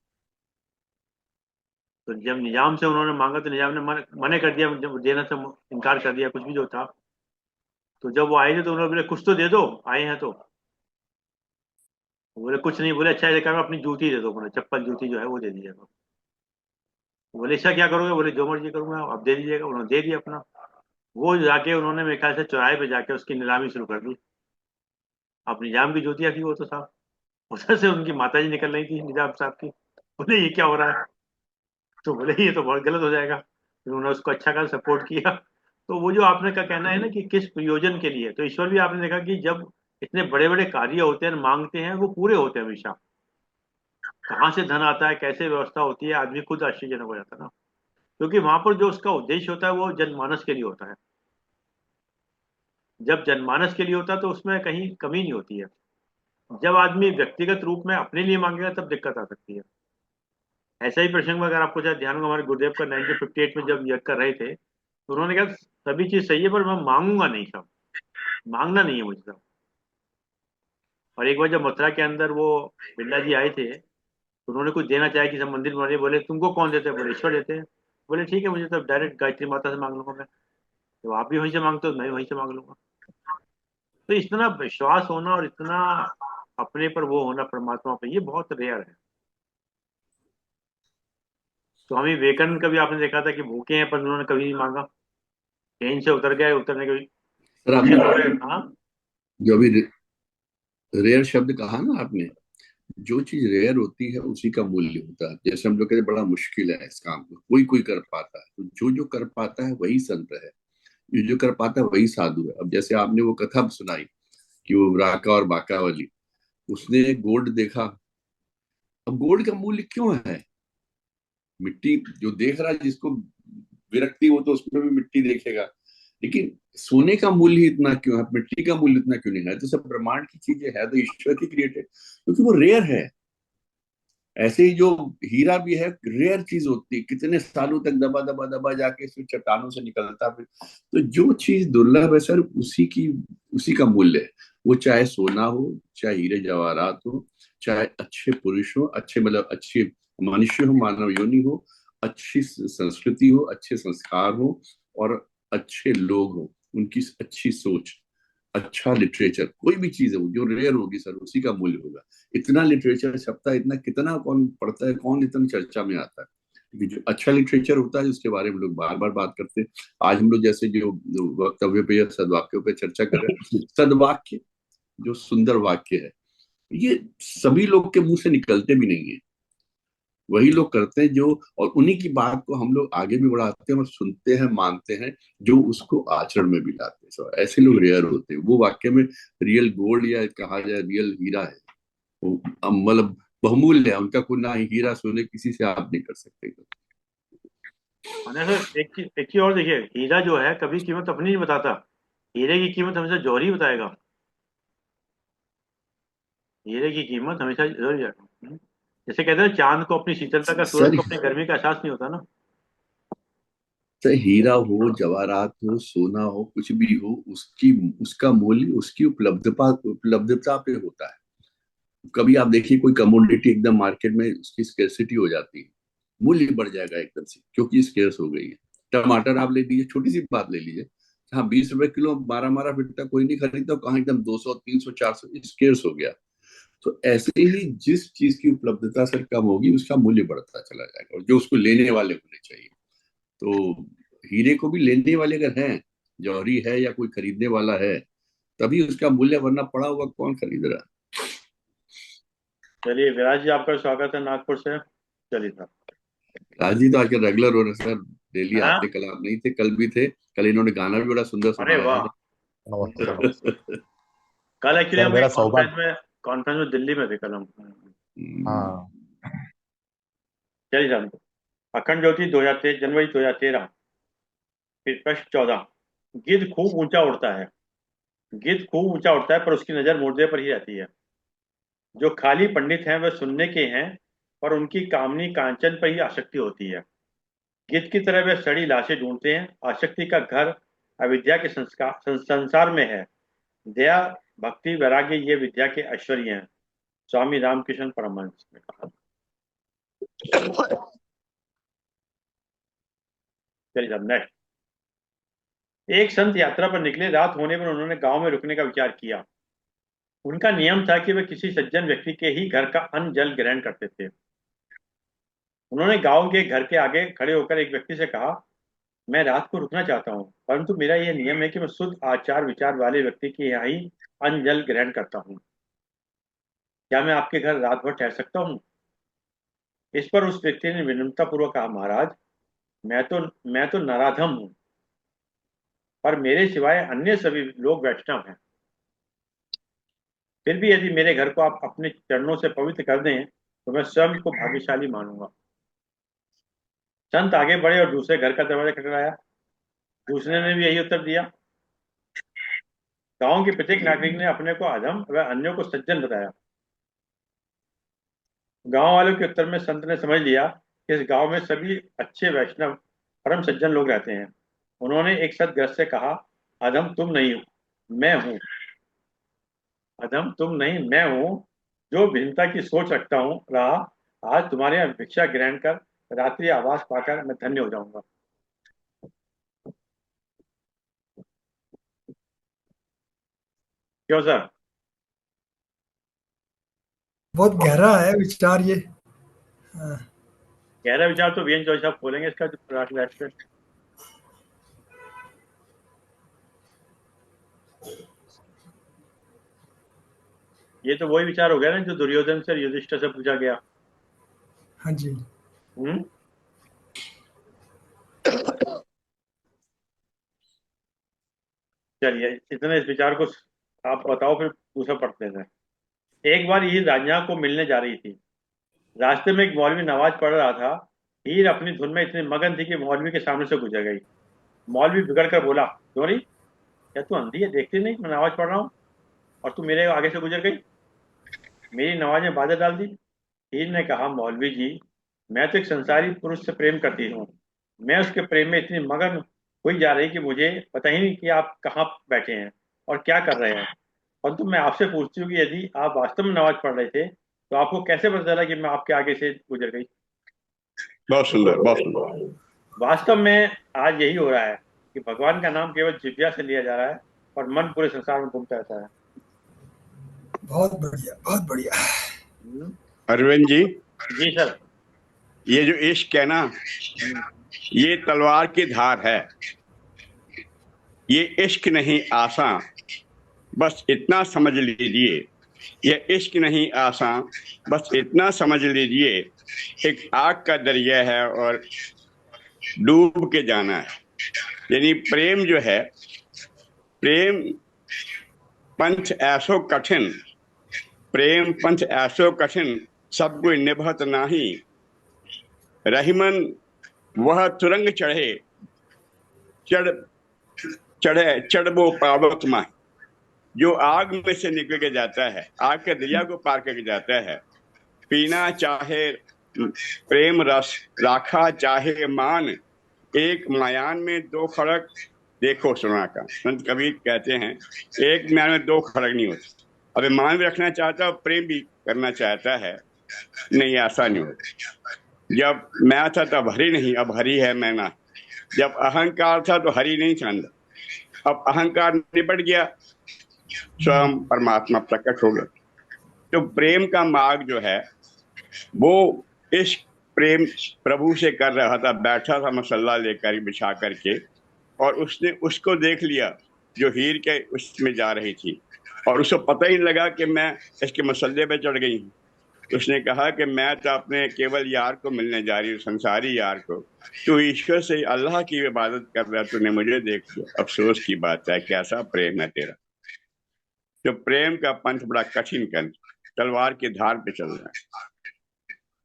तो जब निजाम से उन्होंने मांगा तो निजाम ने मने कर दिया, जब देने से इनकार कर दिया, कुछ भी जो था। तो जब वो आए थे तो उन्होंने बोले कुछ तो दे दो, आए हैं तो। बोले कुछ नहीं, बोले अच्छा ये करो अपनी जूती दे दो, बोले चप्पल जूती जो है वो दे दीजिएगा। बोले अच्छा क्या करोगे, बोले जो मर्जी करूंगा, अब दे दीजिएगा। उन्होंने दे दिया अपना। वो जाके उन्होंने मेरे ख्याल से चौराहे पे जाके उसकी नीलामी शुरू कर दी। अब निजाम की जूतियां थी वो तो साहब, उधर से उनकी माताजी निकल रही थी निजाम साहब की। बोले ये क्या हो रहा है, तो बोले ये तो बहुत गलत हो जाएगा। फिर उन्होंने उसको अच्छा खासा सपोर्ट किया। तो वो जो आपने का कहना है ना कि किस प्रयोजन के लिए, तो ईश्वर भी आपने देखा कि जब इतने बड़े बड़े कार्य होते हैं, मांगते हैं, वो पूरे होते हैं हमेशा। कहाँ से धन आता है, कैसे व्यवस्था होती है, आदमी खुद आश्चर्यजनक हो जाता है ना। क्योंकि वहां पर जो उसका उद्देश्य होता है वो जनमानस के लिए होता है। जब जनमानस के लिए होता है तो उसमें कहीं कमी नहीं होती है। जब आदमी व्यक्तिगत रूप में अपने लिए मांगेगा तब दिक्कत आ सकती है। ऐसा ही प्रसंग में अगर आपको शायद ध्यान हो, हमारे गुरुदेव का 1958 में जब यज्ञ कर रहे थे, तो उन्होंने कहा सभी चीज सही है पर मैं मांगूंगा नहीं सब, मांगना नहीं है मुझे सब। और एक बार जब मथुरा के अंदर वो बिरला जी आए थे, तो उन्होंने कुछ देना चाहा कि सब मंदिर बने, बोले तुमको कौन देते हैं? बोले ईश्वर देते हैं। बोले ठीक है, मुझे तो डायरेक्ट गायत्री माता से मांग लूंगा मैं, तो आप भी वहीं से मांगते हो, मैं भी वहीं से मांग लूंगा। तो इतना विश्वास होना और इतना अपने पर वो होना परमात्मा पे, ये बहुत रेयर है। स्वामी विवेकानंद का भी आपने देखा था कि भूखे हैं पर उन्होंने कभी नहीं मांगा, ट्रेन से उतर गए, उतरने के सर भूखे आपने हो गए, हाँ। जो अभी रेयर शब्द कहा ना आपने, जो चीज रेयर होती है उसी का मूल्य होता है। जैसे हम लोग कहते हैं बड़ा मुश्किल है इस काम को, कोई कोई कर पाता है, तो जो जो कर पाता है वही संत है, जो जो कर पाता है वही साधु है। अब जैसे आपने वो कथा सुनाई कि वो राका और बाका वाली, उसने गोल्ड देखा। अब गोल्ड का मूल्य क्यों है? मिट्टी जो देख रहा है, जिसको विरक्ति हो तो उसमें भी मिट्टी देखेगा, लेकिन सोने का मूल्य इतना क्यों है, मिट्टी का मूल्य इतना क्यों नहीं है? तो सब ब्रह्मांड की चीजें है तो ईश्वर की क्रिएटेड, क्योंकि वो रेयर है। ऐसे ही जो हीरा भी है, रेयर चीज होती है, कितने सालों तक दबा दबा दबा जाके फिर चट्टानों से निकलता फिर। तो जो चीज दुर्लभ है सर, उसी का मूल्य है। वो चाहे सोना हो, चाहे हीरे जवाहरात हो, चाहे अच्छे पुरुष हो, अच्छे मतलब अच्छे मनुष्य हो, मानव योनि हो, अच्छी संस्कृति हो, अच्छे संस्कार हो, और अच्छे लोग हो, उनकी अच्छी सोच, अच्छा लिटरेचर, कोई भी चीज है वो जो रेयर होगी सर, उसी का मूल्य होगा। इतना लिटरेचर छपता है, इतना कितना कौन पढ़ता है, कौन इतना चर्चा में आता है? क्योंकि जो अच्छा लिटरेचर होता है उसके बारे में लोग बार बार बात करते हैं। आज हम लोग जैसे जो वक्तव्य पे या सदवाक्यों पे चर्चा कर रहे हैं, सदवाक्य जो सुंदर वाक्य है, ये सभी लोग के मुंह से निकलते भी नहीं है। वही लोग करते हैं जो, और उन्हीं की बात को हम लोग आगे भी बढ़ाते हैं और सुनते हैं, मानते हैं, जो उसको आचरण में भी लाते हैं। So, ऐसे लोग रेयर होते हैं। वो वाक्य में रियल गोल्ड या कहा जाए रियल हीरा है, वो मतलब बहुमूल्य है। उनका कोई ना हीरा सोने किसी से आप नहीं कर सकते। मैंने सर एक चीज और देखिए, हीरा जो है कभी कीमत अपनी नहीं बताता, हीरे की कीमत हमेशा जौहरी बताएगा। हीरे की कीमत हमेशा जौहरी है। जैसे कहते हैं चांद को अपनी शीतलता का, सूरज सर, को अपनी गर्मी का एहसास नहीं होता ना। चाहे हीरा हो, जवाहरात हो, सोना हो, कुछ भी हो, उसकी उसका मूल्य उसकी उपलब्धता पे होता है। कभी आप देखिए कोई कमोडिटी एकदम मार्केट में उसकी स्केर्सिटी हो जाती है, मूल्य बढ़ जाएगा एकदम से, क्योंकि स्केर्स हो गई है। टमाटर आप ले लीजिए, छोटी सी बात ले लीजिए, हाँ 20 रुपए किलो मारा मारा फिरता, कोई नहीं खरीदता, कहाँ एकदम 200 300 400 स्केर्स हो गया। तो ऐसे ही जिस चीज की उपलब्धता सर कम होगी, उसका मूल्य बढ़ता चला जाएगा, और जो उसको लेने वाले होने चाहिए। तो हीरे को भी लेने वाले अगर हैं, जौहरी है या कोई खरीदने वाला है, तभी उसका मूल्य, वरना पड़ा हुआ कौन खरीद रहा है? चलिए विराज जी, आपका स्वागत है नागपुर से। चलिए सर। राजी तो आजकल रेगुलर हो रहे सर, डेली हाँ। आते। कल आप नहीं थे, कल भी थे। कल इन्होंने गाना भी बड़ा सुंदर अरे सुनाया वाह। है। नमस्ते नमस्ते। कल एक्चुअली सर हम एक मेरा सौभाग्य। कॉन्फ्रेंस में दिल्ली में थे कल हम। हाँ। चलिए सर। अखंड ज्योति 2013, जनवरी 2013, फिर प्रश्न 14। गिद्ध खूब ऊंचा उड़ता है। गिद्ध खूब ऊंचा उड़ता है पर उसकी नजर मुर्दे पर ही रहती है। जो खाली पंडित हैं वह सुनने के हैं, पर उनकी कामनी कांचन पर ही आसक्ति होती है। गिद्ध की तरह वे सड़ी लाशें ढूंढते हैं। आसक्ति का घर अविद्या के संसार में है। दया, भक्ति, वैराग्य ये विद्या के ऐश्वर्य हैं। स्वामी रामकृष्ण परमहंस ने कहा। चलिए साहब नेक्स्ट। एक संत यात्रा पर निकले। रात होने पर उन्होंने गांव में रुकने का विचार किया। उनका नियम था कि वे किसी सज्जन व्यक्ति के ही घर का अन्न जल ग्रहण करते थे। उन्होंने गांव के घर के आगे खड़े होकर एक व्यक्ति से कहा, मैं रात को रुकना चाहता हूँ, परंतु मेरा यह नियम है कि मैं शुद्ध आचार विचार वाले व्यक्ति के यहाँ ही अन्न जल ग्रहण करता हूँ। क्या मैं आपके घर रात भर ठहर सकता हूँ? इस पर उस व्यक्ति ने विनम्रता पूर्वक कहा, महाराज, मैं तो नराधम हूँ, पर मेरे सिवाय अन्य सभी लोग वैष्णव हैं। फिर भी यदि मेरे घर को आप अपने चरणों से पवित्र कर दें तो मैं स्वयं को भाग्यशाली मानूंगा। संत आगे बढ़े और दूसरे घर का दरवाजा खटखटाया। दूसरे ने भी यही उत्तर दिया। गांव के प्रत्येक नागरिक ने अपने को अधम व अन्यों को सज्जन बताया। गांव वालों के उत्तर में संत ने समझ लिया कि इस गांव में सभी अच्छे वैष्णव परम सज्जन लोग रहते हैं। उन्होंने एक सदगृहस्थ से कहा, अधम तुम नहीं मैं हूँ, अधम तुम नहीं मैं हूँ, जो भिन्नता की सोच रखता हूँ रहा, आज तुम्हारे यहाँ भिक्षा ग्रहण कर रात्रि आवास पाकर मैं धन्य हो जाऊंगा। क्यों सर? बहुत गहरा है विचार ये। हाँ, गहरा विचार तो वीएन जोशी साहब खोलेंगे इसका जो। ये तो वही विचार हो गया ना जो दुर्योधन से युधिष्ठिर से पूछा गया। हाँ जी। हम्म। चलिए इतने इस विचार को आप बताओ, फिर दूसरा पढ़ते हैं। एक बार हीर रांझा को मिलने जा रही थी। रास्ते में एक मौलवी नमाज पढ़ रहा था। हीर अपनी धुन में इतनी मगन थी कि मौलवी के सामने से गुजर गई। मौलवी बिगड़ कर बोला, क्यों रही? क्या तू अंधी है, देखती नहीं मैं नमाज पढ़ रहा हूँ और तू मेरे आगे से गुजर गई, मेरी नमाज में बाधा डाल दी। हीर ने कहा, मौलवी जी, मैं तो एक संसारी पुरुष से प्रेम करती हूँ। मैं उसके प्रेम में इतनी मगन हुई जा रही कि मुझे पता ही नहीं कि आप कहाँ बैठे हैं और क्या कर रहे हैं। परंतु मैं आपसे पूछती हूँ कि यदि आप वास्तव में नमाज पढ़ रहे थे तो आपको कैसे पता चला कि मैं आपके आगे से गुजर गई? बहुत सुंदर, बहुत सुंदर। वास्तव में आज यही हो रहा है कि भगवान का नाम केवल जिह्वा से लिया जा रहा है और मन पूरे संसार में घूमता रहता है। बहुत बढ़िया, बहुत बढ़िया। अरविंद जी, जी सर। ये जो इश्क है ना, ये तलवार की धार है। ये इश्क नहीं आसान, बस इतना समझ लीजिए। ये इश्क नहीं आसान, बस इतना समझ लीजिए। एक आग का दरिया है और डूब के जाना है। यानी प्रेम जो है, प्रेम पंथ ऐसो कठिन, प्रेम पंथ ऐसो कठिन, सब कोई निभत नाही। रहीमन वह तुरंग चढ़े, चढ़ चढ़े चढ़बो पावक माही। जो आग में से निकल के जाता है, आग के दरिया को पार करके जाता है। पीना चाहे प्रेम रस, राखा चाहे मान, एक मायान में दो खड़क देखो सुना का। संत कबीर कहते हैं, एक म्यान में दो खड़क नहीं होते। अब मान भी रखना चाहता है, प्रेम भी करना चाहता है, नहीं ऐसा नहीं होता। जब मैं था तब हरि नहीं, अब हरि है मैं ना। जब अहंकार था तो हरि नहीं था अंदर, अब अहंकार निपट गया, स्वयं परमात्मा प्रकट हो गया। तो प्रेम का मार्ग जो है वो इस प्रेम प्रभु से कर रहा था। बैठा था मसल्ला लेकर बिछा करके, और उसने उसको देख लिया जो हीर के उसमें जा रही थी, और उसको पता ही लगा कि मैं इसके मसल्ले पे चढ़ गई हूँ। उसने कहा कि मैं तो अपने केवल यार को मिलने जा रही हूँ, संसारी यार को। तू ईश्वर से अल्लाह की इबादत कर रहा है, तूने मुझे देख लिया। अफसोस की बात है, कैसा प्रेम है तेरा। जो प्रेम का पंथ बड़ा कठिन कर, तलवार की धार पे चल रहा है,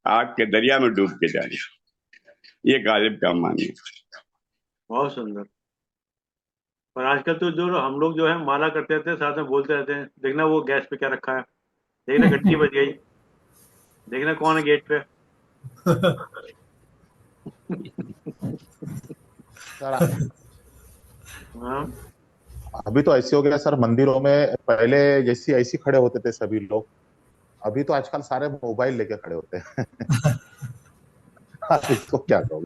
आग के दरिया में डूब के जाने, ये गालिब का मानिए। बहुत सुंदर। और आजकल तो जो हम लोग जो है माला करते रहते हैं, साथ में बोलते रहते हैं, देखना वो गैस पे क्या रखा है, देखना घंटी बज गई, देखना कौन है गेट पे। सर हाँ। अभी तो ऐसे हो गया सर, मंदिरों में पहले जैसी ऐसी खड़े होते थे सभी लोग, अभी तो आजकल सारे मोबाइल लेके खड़े होते हैं। आप इसको क्या कहोगे?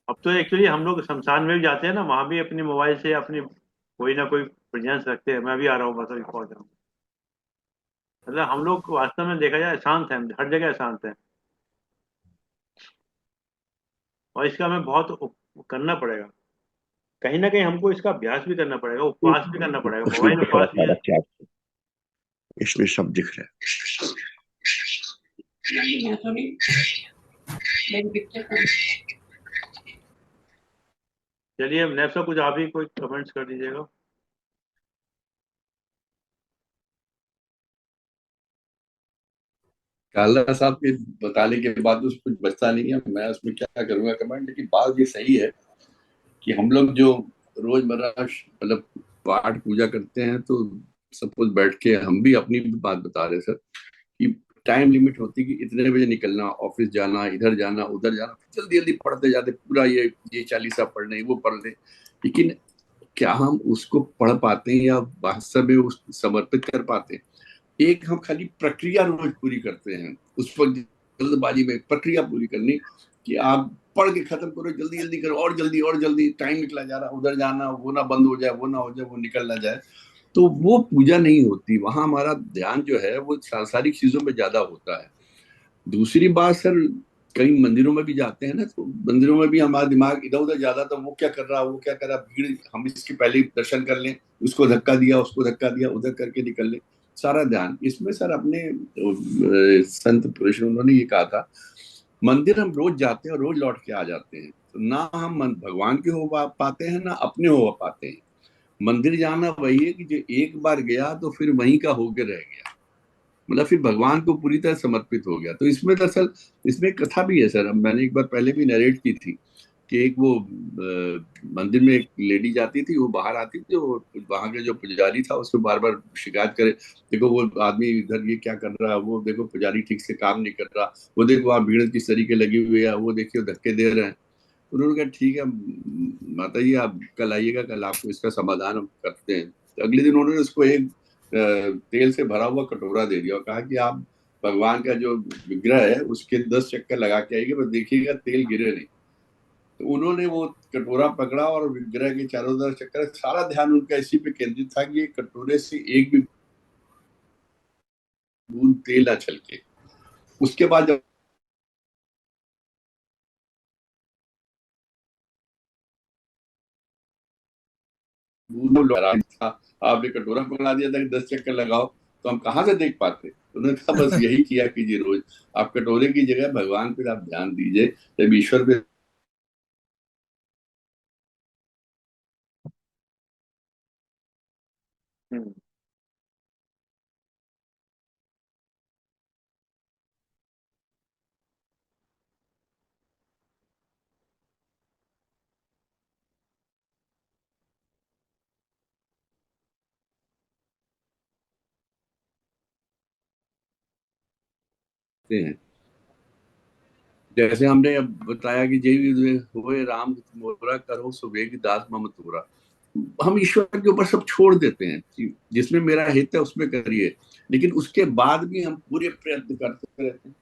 अब तो एक्चुअली हम लोग शमशान में भी जाते हैं ना, वहां भी अपनी मोबाइल से अपनी कोई ना कोई प्रेजेंस रखते हैं, मैं भी आ रहा हूँ, बस अभी पहुंच रहा हूँ। मतलब हम लोग वास्तव में देखा जाए शांत है, हर जगह शांत है। और इसका हमें बहुत करना पड़ेगा, कहीं ना कहीं हमको इसका अभ्यास भी करना पड़ेगा, उपवास भी करना पड़ेगा, उसमें मोबाइल थोड़ा उपवास भी सा है। रखिए, इसमें सब दिख रहा है। चलिए नेक्स्ट कुछ आप ही कोई कमेंट्स कर दीजिएगा। काला साहब के बताने के बाद तो कुछ बचता नहीं है, मैं उसमें क्या करूंगा कमेंट। लेकिन बात ये सही है कि हम लोग जो रोजमर्रा मतलब पाठ पूजा करते हैं, तो सब कुछ बैठ के हम भी अपनी भी बात बता रहे सर कि टाइम लिमिट होती कि इतने बजे निकलना, ऑफिस जाना, इधर जाना उधर जाना, जल्दी जल्दी पढ़ते जाते, पूरा ये चालीसा पढ़ लें, वो पढ़ लें। लेकिन क्या हम उसको पढ़ पाते हैं या वास्तव में उस समर्पित कर पाते हैं? एक हम खाली प्रक्रिया रोज पूरी करते हैं, उस वक्त जल्दबाजी में प्रक्रिया पूरी करनी कि आप पढ़ के खत्म करो, जल्दी जल्दी करो, और जल्दी टाइम निकला जा रहा, उधर जाना, वो ना बंद हो जाए, वो ना हो जाए, वो निकल ना जाए, तो वो पूजा नहीं होती। वहां हमारा ध्यान जो है वो सांसारिक चीजों में ज्यादा होता है। दूसरी बात सर, कई मंदिरों में भी जाते हैं ना, तो मंदिरों में भी हमारा दिमाग इधर उधर ज्यादा, तो वो क्या कर रहा, वो क्या कर रहा, भीड़, हम इसके पहले ही दर्शन कर लें, उसको धक्का दिया, उसको धक्का दिया, उधर करके निकल ले, सारा ध्यान इसमें। सर अपने संत पुरुष उन्होंने ये कहा था, मंदिर हम रोज जाते हैं और रोज लौट के आ जाते हैं, तो ना हम भगवान के हो पाते हैं ना अपने हो पाते हैं। मंदिर जाना वही है कि जो एक बार गया तो फिर वहीं का होके रह गया, मतलब फिर भगवान को पूरी तरह समर्पित हो गया। तो इसमें दरअसल इसमें एक कथा भी है सर, मैंने एक बार पहले भी नरेट की थी कि एक वो मंदिर में एक लेडी जाती थी, वो बाहर आती थी, वो वहां के जो पुजारी था उसको बार बार शिकायत करे, देखो वो आदमी इधर ये क्या कर रहा है, वो देखो पुजारी ठीक से काम नहीं कर रहा, वो देखो वहाँ भीड़ किस तरीके लगी हुई है, वो देखिए धक्के दे रहे हैं। उन्होंने कहा ठीक है माता जी, आप कल आइएगा, कल आपको इसका समाधान हम करते हैं। तो अगले दिन उन्होंने उसको एक तेल से भरा हुआ कटोरा दे दिया और कहा कि आप भगवान का जो विग्रह है उसके 10 चक्कर लगा के आइएगा, बस देखिएगा तेल गिरे नहीं। तो उन्होंने वो कटोरा पकड़ा और विग्रह के चारों तरफ चक्कर, सारा ध्यान उनका इसी पे केंद्रित था कि कटोरे से एक भी बूंद तेल ना छलके। उसके बाद जब था, आपने कटोरा पकड़ा दिया था कि 10 चक्कर लगाओ, तो हम कहाँ से देख पाते। उन्होंने कहा बस यही किया कीजिए रोज, आप कटोरे की जगह भगवान पे आप ध्यान दीजिए, जब ईश्वर पे हम्म। हैं। जैसे हमने अब बताया कि जय विजय होए राम मोरा करो सुबेग दास मम तोरा, हम ईश्वर के ऊपर सब छोड़ देते हैं कि जिसमें मेरा हित है उसमें करिए, लेकिन उसके बाद भी हम पूरे प्रयत्न करते रहते हैं,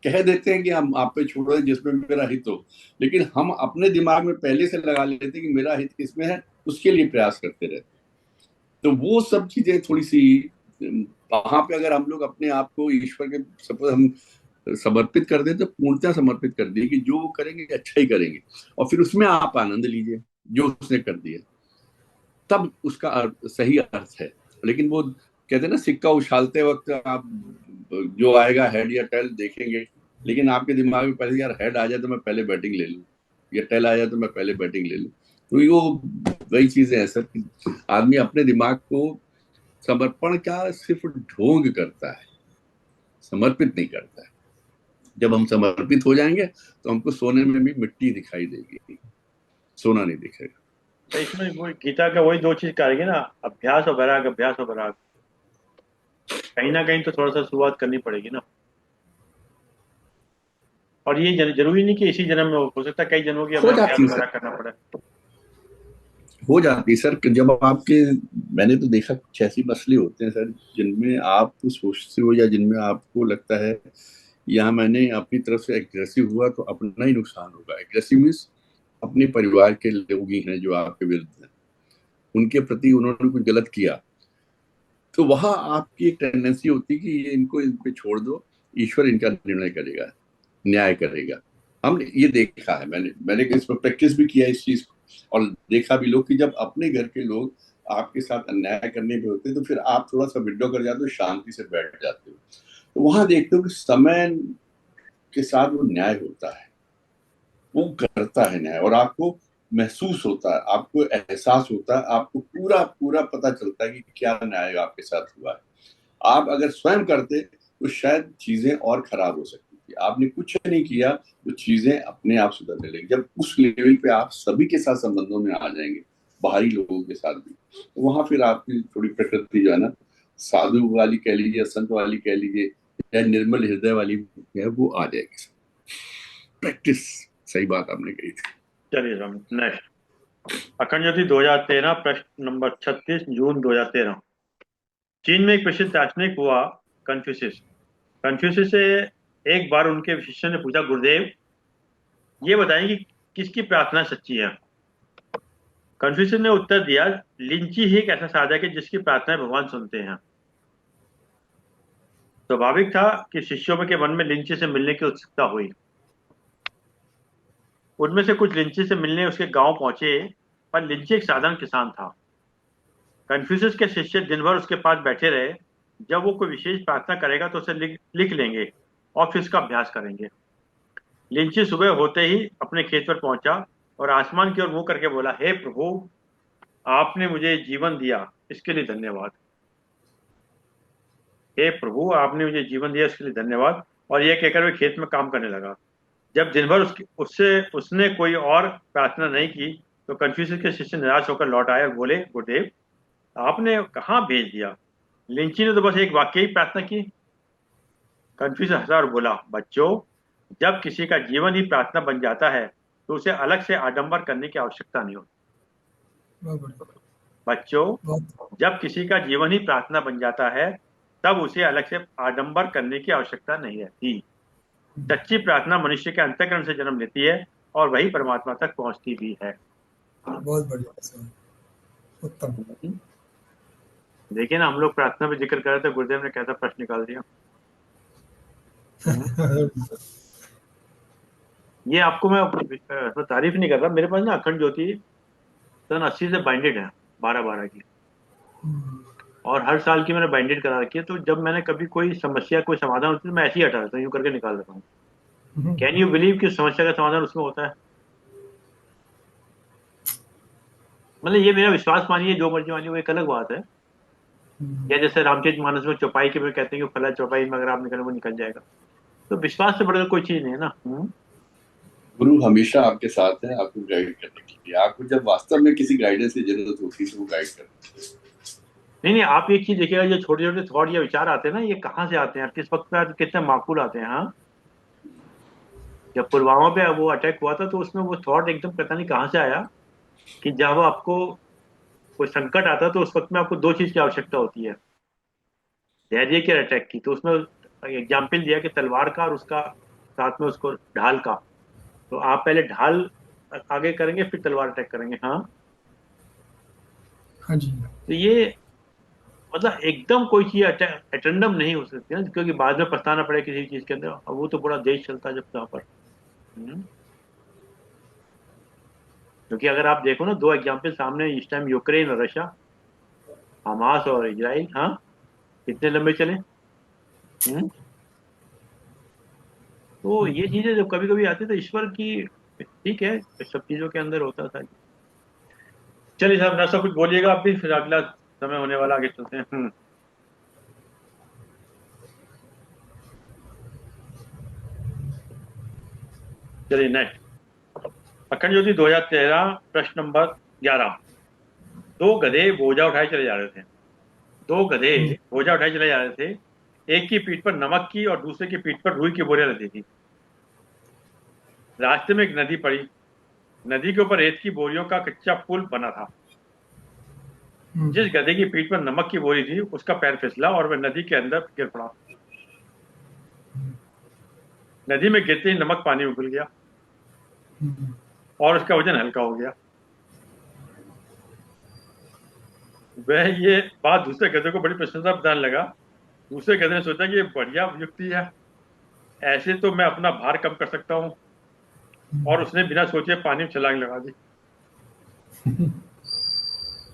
कह देते हैं कि हम आप पे छोड़ दें जिसमें मेरा हित हो, लेकिन हम अपने दिमाग में पहले से लगा लेते हैं कि मेरा हित किसमें है, उसके लिए प्रयास करते रहते हैं। तो वो सब चीजें थोड़ी सी वहां पे अगर हम लोग अपने आप को ईश्वर के सपोज हम समर्पित कर दें, तो पूर्णतः समर्पित कर दिए कि जो वो करेंगे अच्छा ही करेंगे, और फिर उसमें आप आनंद लीजिए जो उसने कर दिया, तब उसका सही अर्थ है। लेकिन वो कहते हैं ना, सिक्का उछालते वक्त आप जो आएगा हेड या टेल देखेंगे, लेकिन आपके दिमाग में पहले यार हेड आ जाए तो मैं पहले बैटिंग ले लूं, या टेल आ जाए तो मैं पहले बैटिंग ले लूं। तो ये वही चीजें हैं सर, आदमी अपने दिमाग को समर्पण का सिर्फ ढोंग करता है, समर्पित नहीं करता है। जब हम समर्पित हो जाएंगे तो हमको सोने में भी मिट्टी दिखाई देगी, सोना नहीं दिखेगा। तो इसमें वो गीता का वही दो चीज करेंगे ना, अभ्यास और वैराग, अभ्यास और वैराग, कहीं ना कहीं तो थोड़ा सा शुरुआत करनी पड़ेगी ना। और ये जरूरी नहीं कि इसी जन्म में हो सकता है कई जन्मों की हो हमें अभ्यास जाती है और सर, वैराग करना पड़े। हो जाती है सर। जब आपके, मैंने तो देखा कुछ ऐसी मसले होते हैं सर जिनमें आप तो सोचते हो या जिनमें आपको लगता है या मैंने अपनी तरफ से एग्रेसिव हुआ तो अपना ही नुकसान होगा। एग्रेसिव मीन्स अपने परिवार के लोग ही हैं जो आपके विरुद्ध हैं, उनके प्रति उन्होंने कुछ गलत किया, तो वहां आपकी एक टेंडेंसी होती है कि ये इनको इन पे छोड़ दो, ईश्वर इनका निर्णय करेगा, न्याय करेगा। हमने ये देखा है, मैंने मैंने इस पर प्रैक्टिस भी किया इस चीज को, और देखा भी लोग कि जब अपने घर के लोग आपके साथ अन्याय करने पे होते हैं तो फिर आप थोड़ा सा विड्रॉ कर जाते हो, शांति से बैठ जाते हो, तो वहां देखते हो कि समय के साथ वो न्याय होता है, वो करता है न्याय, और आपको महसूस होता है, आपको एहसास होता है, आपको पूरा पूरा पता चलता है कि क्या न्याय आपके साथ हुआ है। आप अगर स्वयं करते तो शायद चीजें और खराब हो सकती थी। आपने कुछ नहीं किया तो चीजें अपने आप सुधरने लगेंगी। जब उस लेवल पे आप सभी के साथ संबंधों में आ जाएंगे, बाहरी लोगों के साथ भी, तो वहां फिर आपकी थोड़ी प्रकृति जो है ना, साधु वाली कह लीजिए, संत वाली कह लीजिए, या निर्मल हृदय वाली है वो आ जाएगी। प्रैक्टिस, सही बात आपने कही थी। चलिए सर, नेक्स्ट। अखंड ज्योति 2013, प्रश्न नंबर 36, जून 2013। चीन में एक प्रसिद्ध दार्शनिक हुआ कन्फ्यूशियस। कन्फ्यूशियस से एक बार उनके शिष्य ने पूछा, गुरुदेव ये बताएं कि किसकी प्रार्थना सच्ची है। कन्फ्यूशियस ने उत्तर दिया, लिंची ही एक ऐसा साधक है जिसकी प्रार्थनाएं भगवान सुनते हैं। स्वाभाविक था कि शिष्यों के मन में लिंची से मिलने की उत्सुकता हुई। उनमें से कुछ लिंची से मिलने उसके गांव पहुंचे, पर लिंची एक साधारण किसान था। कन्फ्यूशियस के शिष्य दिन भर उसके पास बैठे रहे। जब वो कोई विशेष प्रार्थना करेगा तो उसे लिख लेंगे और फिर उसका अभ्यास करेंगे। लिंची सुबह होते ही अपने खेत पर पहुंचा और आसमान की ओर मुंह करके बोला, हे प्रभु, आपने मुझे जीवन दिया, इसके लिए धन्यवाद। हे प्रभु, आपने मुझे जीवन दिया, इसके लिए धन्यवाद। और यह कहकर वे खेत में काम करने लगा। जब दिन भर उसने कोई और प्रार्थना नहीं की तो कन्फ्यूशियस के शिष्य निराश होकर लौट आए और बोले, गुरुदेव आपने कहाँ भेज दिया, लिंची ने तो बस एक वाक्य ही प्रार्थना की। कन्फ्यूशियस हंसा और बोला, बच्चों, जब किसी का जीवन ही प्रार्थना बन जाता है तो उसे अलग से आडंबर करने की आवश्यकता नहीं होती। बहुत बढ़िया, बच्चों, बहुत जब किसी का जीवन ही प्रार्थना बन जाता है तब उसे अलग से आडंबर करने की आवश्यकता नहीं रहती। सच्ची प्रार्थना मनुष्य के अंतःकरण से जन्म लेती है और वही परमात्मा तक पहुंचती भी है। बहुत बढ़िया सर, उत्तम। देखिए ना, हम लोग प्रार्थना पे जिक्र कर रहे थे, गुरुदेव ने कैसा प्रश्न निकाल दिया। ये आपको मैं तारीफ नहीं कर रहा, मेरे पास ना अखंड ज्योति सन 80 से बाइंडेड है, 12-12 की। और हर साल की मैंने बाइंडेड करा रखी है। तो जब मैंने कभी कोई समस्या, कोई समाधान होती है तो मैं ऐसे ही हटा देता हूँ, यूं करके निकाल देता हूँ। कैन यू बिलीव कि समस्या का समाधान उसमें होता है। मतलब ये मेरा विश्वास मानिए, जो मर्जी मानिए, वो एक अलग बात है। या जैसे रामचरित मानस में चौपाई के में कहते हैं कि फला चौपाई में अगर आप निकले वो निकल जाएगा। तो विश्वास से बढ़कर कोई चीज नहीं है ना। गुरु हमेशा आपके साथ है, आपको गाइड करने के लिए। आपको जब वास्तव में किसी गाइडेंस की जरूरत होती है तो वो गाइड करते हैं। नहीं, आप एक चीज देखिएगा, जो छोटे छोटे थॉट या विचार आते हैं ना, ये कहाँ से आते हैं, किस वक्त पे आते, कितने माकूल आते हैं। हाँ, जब पुलवामा पे वो अटैक हुआ था तो उसमें वो थॉट एकदम पता नहीं कहाँ से आया कि जब आपको कोई संकट आता है तो उस वक्त में आपको दो चीज की आवश्यकता होती है, धैर्य की और अटैक की। तो उसमें एग्जाम्पल दिया कि तलवार का और उसका साथ में उसको ढाल का। तो आप पहले ढाल आगे करेंगे फिर तलवार अटैक करेंगे। हाँ, हाँ जी, तो ये मतलब एकदम कोई चीज अटेंडम नहीं हो सकती ना, क्योंकि बाद में पछताना पड़े किसी चीज के अंदर। और वो तो पूरा देश चलता है जब यहाँ पर। क्योंकि अगर आप देखो ना, दो एग्जाम्पल सामने इस टाइम, यूक्रेन और रशिया, हमास और इजराइल। हाँ, कितने लंबे चले। हम्म तो ये चीजें जब कभी कभी आती है तो ईश्वर की, ठीक है, इस सब चीजों के अंदर होता था। चलिए साहब, ना सब कुछ बोलिएगा आप भी, फिर अगला समय होने वाला, आगे चलते हैं। चलिए नेक्स्ट। अखंड ज्योति 2013, प्रश्न नंबर 11। दो गधे बोझा उठाए चले जा रहे थे। दो गधे बोझा उठाए चले जा रहे थे। एक की पीठ पर नमक की और दूसरे की पीठ पर रुई की बोरियां लदी थी। रास्ते में एक नदी पड़ी। नदी के ऊपर रेत की बोरियों का कच्चा पुल बना था। जिस गधे की पीठ पर नमक की बोरी थी उसका पैर फिसला और वह नदी के अंदर गिर पड़ा। नदी में गिरते ही नमक पानी में घुल गया और उसका वजन हल्का हो गया। वह ये बात दूसरे गधे को बड़ी प्रशंसा बताने लगा। दूसरे गधे ने सोचा कि ये बढ़िया युक्ति है, ऐसे तो मैं अपना भार कम कर सकता हूँ। और उसने बिना सोचे पानी में छलांग लगा दी।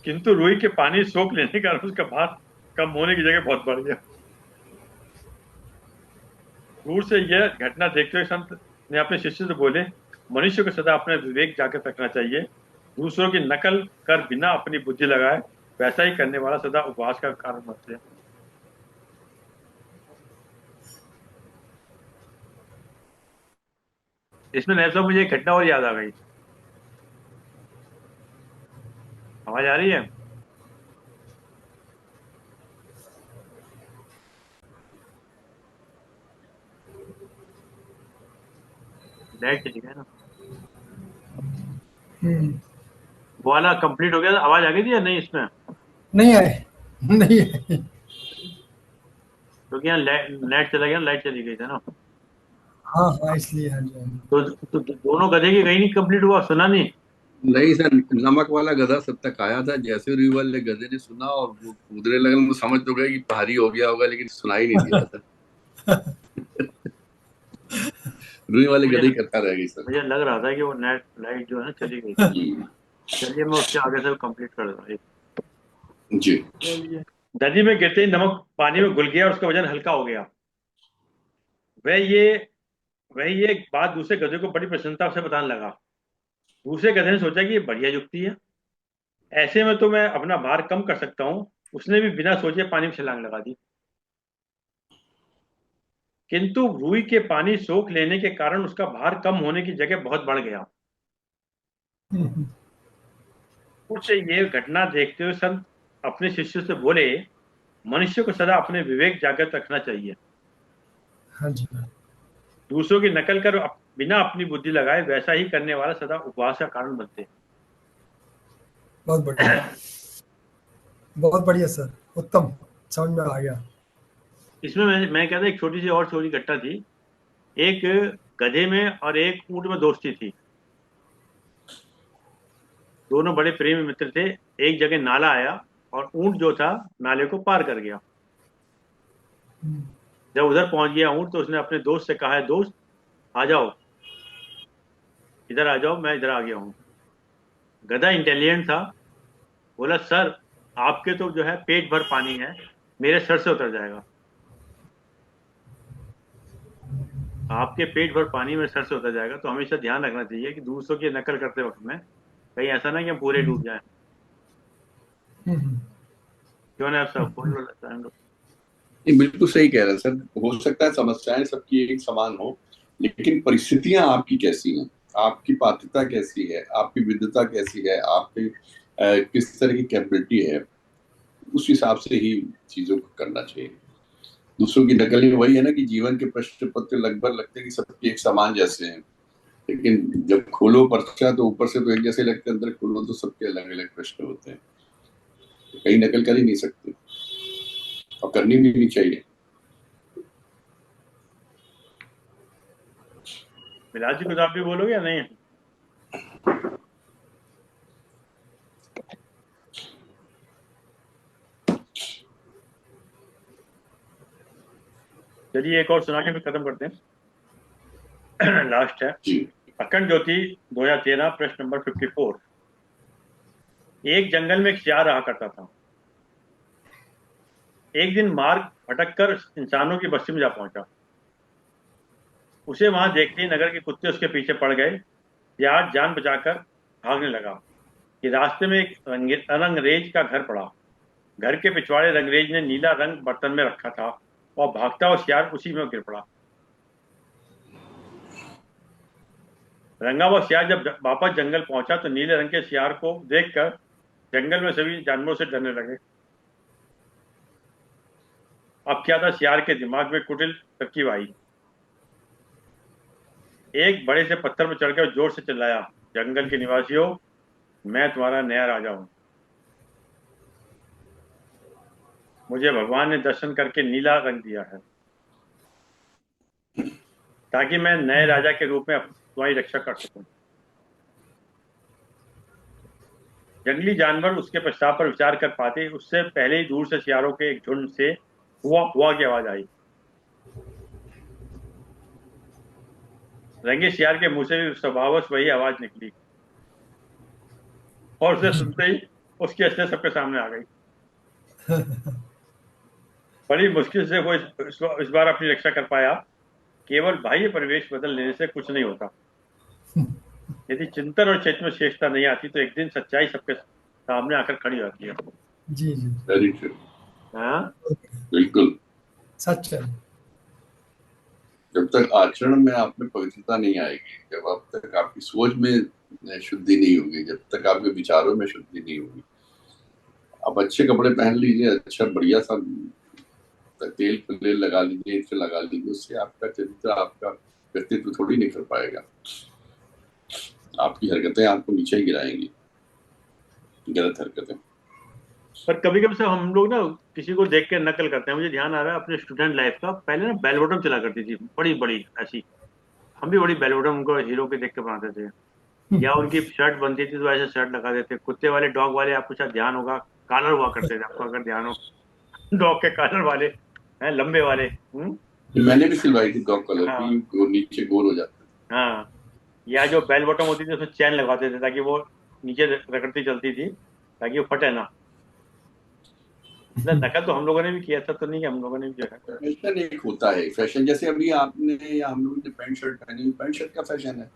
किंतु रुई के पानी सोख लेने के कारण उसका भार कम होने की जगह बहुत बढ़ गया। दूर से यह घटना देखते हुए संत ने अपने शिष्य से बोले, मनुष्य को सदा अपने विवेक जागृत रखना चाहिए। दूसरों की नकल कर बिना अपनी बुद्धि लगाए वैसा ही करने वाला सदा उपवास का कारण बनते हैं। इसमें ऐसा मुझे एक घटना और याद आ गई। आवाज आ रही है। लाइट चली गई ना। हम्म, वो वाला कंप्लीट हो गया, आवाज आ गई थी या नहीं इसमें? नहीं आए, नहीं आए। क्योंकि यहाँ नेट चला गया, लाइट चली गई थी ना। हाँ हाँ, इसलिए हाँ जी, हाँ जी। तो दोनों गधे की कहीं नहीं कंप्लीट हुआ, सुना नहीं? नहीं सर, नमक वाला गधा सब तक आया था, जैसे रुई वाले गधे ने सुना और वो कूदने लगा, वो समझ तो गए कि भारी हो गया होगा, लेकिन सुनाई नहीं दिया था। रुई वाले मुझे गधे ही करता रह गई सर। मुझे लग रहा था कि वो नेट लाइट जो है ना चली गई। हम्म, चलिए मैं उसके आगे से कंप्लीट कर दूँ। जी। चलिए। नदी में गिरते ही नमक पानी में घुल गया और उसका वजन हल्का हो गया। वह ये वह ये बात दूसरे गधे को बड़ी प्रसन्नता से बताने लगा। दूसरे गधे ने सोचा कि ये बढ़िया युक्ति है, ऐसे में तो मैं अपना भार कम कर सकता हूँ। उसने भी बिना सोचे पानी में छलांग लगा दी। किंतु रूई के पानी सोख लेने के कारण उसका भार कम होने की जगह बहुत बढ़ गया। हम्म, उसे ये घटना देखते हुए संत अपने शिष्य से बोले, मनुष्य को सदा अपने विवेक जागृत रखना चाहिए। हाँ जी, हाँ। दूसरों की नकल कर बिना अपनी बुद्धि लगाए वैसा ही करने वाला सदा उपवास का कारण बनते हैं। बहुत बढ़िया, बहुत बढ़िया सर, उत्तम, समझ में आ गया। इसमें मैं कहता एक छोटी सी और छोटी घटना थी। एक गधे में और एक ऊंट में दोस्ती थी। दोनों बड़े प्रेमी मित्र थे। एक जगह नाला आया और ऊंट जो था नाले को पार कर गया। हम्म, जब उधर पहुंच गया ऊंट तो उसने अपने दोस्त से कहा, है दोस्त आ जाओ, इधर आ जाओ, मैं इधर आ गया हूँ। गधा इंटेलिजेंट था, बोला सर आपके तो जो है पेट भर पानी है, मेरे सर से उतर जाएगा। आपके पेट भर पानी मेरे सर से उतर जाएगा। तो हमेशा ध्यान रखना चाहिए कि दूसरों की नकल करते वक्त में कहीं ऐसा ना कि हम पूरे डूब जाए। हम्म, क्यों ना सब बोल। ये बिल्कुल सही कह रहे हैं सर। हो सकता है समस्याएं सबकी एक समान हो, लेकिन परिस्थितियां आपकी कैसी हैं, आपकी पात्रता कैसी है, आपकी विद्वता कैसी है, आपकी किस तरह की कैपेबिलिटी है, उस हिसाब से ही चीजों को करना चाहिए। दूसरों की नकल ही वही है ना कि जीवन के प्रश्न पत्र लगभग लगते हैं कि सबके एक समान जैसे हैं, लेकिन जब खोलो पर्चा तो ऊपर से तो एक जैसे लगते हैं, अंदर खोलो तो सबके अलग अलग प्रश्न होते हैं। तो कहीं नकल कर ही नहीं सकते और करनी भी नहीं चाहिए। मिलाद जी कुछ आप भी बोलोगे या नहीं? चलिए एक और सुना के फिर खत्म करते हैं। लास्ट है। जी। अखंड ज्योति 2013 प्रश्न नंबर 54। एक जंगल में एक सियार रहा करता था। एक दिन मार्ग भटक कर इंसानों की बस्ती में जा पहुंचा। उसे वहां देखते ही नगर के कुत्ते उसके पीछे पड़ गए। सियार जान बचाकर भागने लगा कि रास्ते में एक रंगरेज का घर पड़ा। घर के पिछवाड़े रंगरेज ने नीला रंग बर्तन में रखा था और भागता हुआ सियार उसी में गिर पड़ा। रंगा हुआ सियार जब वापस जंगल पहुंचा तो नीले रंग के सियार को देखकर जंगल में सभी जानवरों से डरने लगे। अब क्या था, सियार के दिमाग में कुटिल तरकीब आई। एक बड़े से पत्थर पर चढ़कर जोर से चिल्लाया, जंगल के निवासियों, मैं तुम्हारा नया राजा हूं। मुझे भगवान ने दर्शन करके नीला रंग दिया है ताकि मैं नए राजा के रूप में तुम्हारी रक्षा कर सकूं। जंगली जानवर उसके प्रस्ताव पर विचार कर पाते उससे पहले ही दूर से सियारों के एक झुंड से हुआ की आवाज आई। रंगे सियार के मुंह से भी स्वभावश वही आवाज निकली और उसे सुनते ही उसकी असलियत सबके सामने आ गई। बड़ी मुश्किल से वो इस बार अपनी रक्षा कर पाया। केवल बाह्य परिवेश बदल लेने से कुछ नहीं होता। यदि चिंतन और चेतन में शेषता नहीं आती तो एक दिन सच्चाई सबके सामने आकर खड़ी होती है। जी जी, वेरी ट्रू। हाँ, बिल्कुल। सच है। जब तक आचरण में आप में पवित्रता नहीं आएगी, जब अब तक आपकी सोच में शुद्धि नहीं होगी, जब तक आपके विचारों में शुद्धि नहीं होगी, आप अच्छे कपड़े पहन लीजिए, अच्छा बढ़िया सा तेल लगा लीजिए, इत्र लगा लीजिए, उससे आपका चरित्र, आपका व्यक्तित्व थोड़ी नहीं कर पाएगा। आपकी हरकतें आपको नीचे ही गिराएंगी, गलत हरकतें। पर कभी कभी सब हम लोग ना किसी को देख के नकल करते हैं। मुझे ध्यान आ रहा है अपने स्टूडेंट लाइफ का, पहले ना बेल बॉटम चला करती थी, बड़ी बड़ी ऐसी। हम भी बड़ी बेल बॉटम उनको हीरो के देख के बनाते थे। या उनकी शर्ट बनती थी तो ऐसे शर्ट लगा देते। कुत्ते वाले, डॉग वाले, आपको शायद ध्यान होगा, कॉलर हुआ करते थे, आपको अगर ध्यान हो। डॉग के कॉलर वाले हैं, लंबे वाले। मैंने भी सिलवाई थी डॉग कलर हाँ की, वो नीचे गोल हो जाते हाँ। या जो बेल बॉटम होती थी उसमें चैन लगाते थे ताकि वो नीचे रगड़ती चलती थी, ताकि वो फटे ना। नकल तो हम लोगों ने भी किया था, तो नहीं कि हम लोगों ने भी किया है। फैशन एक होता है, फैशन जैसे अभी आपने या हम लोगों ने पैंट शर्ट पहनी, पैंट शर्ट का फैशन है,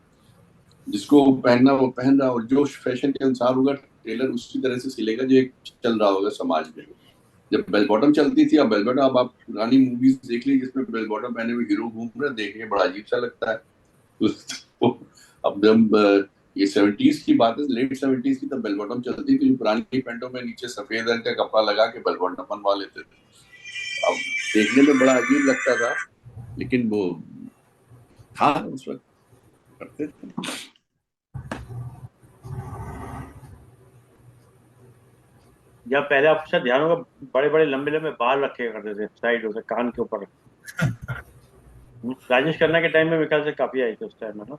जिसको पहनना वो पहन रहा, और जो फैशन के अनुसार होगा टेलर उसी तरह से सिलेगा जो एक चल रहा होगा समाज में। जब बेल बॉटम चलती थी, अब बेल बॉटम, अब आप पुरानी मूवीज देख लीजिए जिसमें बेल बॉटम पहने हुए हीरो घूम रहे, देखने बड़ा अजीब सा लगता है। तो अब जब ये 70s की बात है, लेट 70s की, तब बेल बॉटम चलती थी, पुरानी पैंटों में नीचे सफेद रंग का कपड़ा लगा के बेल बॉटम बनवा लेते थे। अब देखने में बड़ा अजीब लगता था, लेकिन वो था उस वक्त, करते थे। या पहले आपको शायद ध्यान होगा, बड़े बड़े लंबे लंबे बाल रखे करते थे साइड से कान के ऊपर। राजेश खन्ना के टाइम में मेरे ख्याल से काफी आई थी उस टाइम में ना।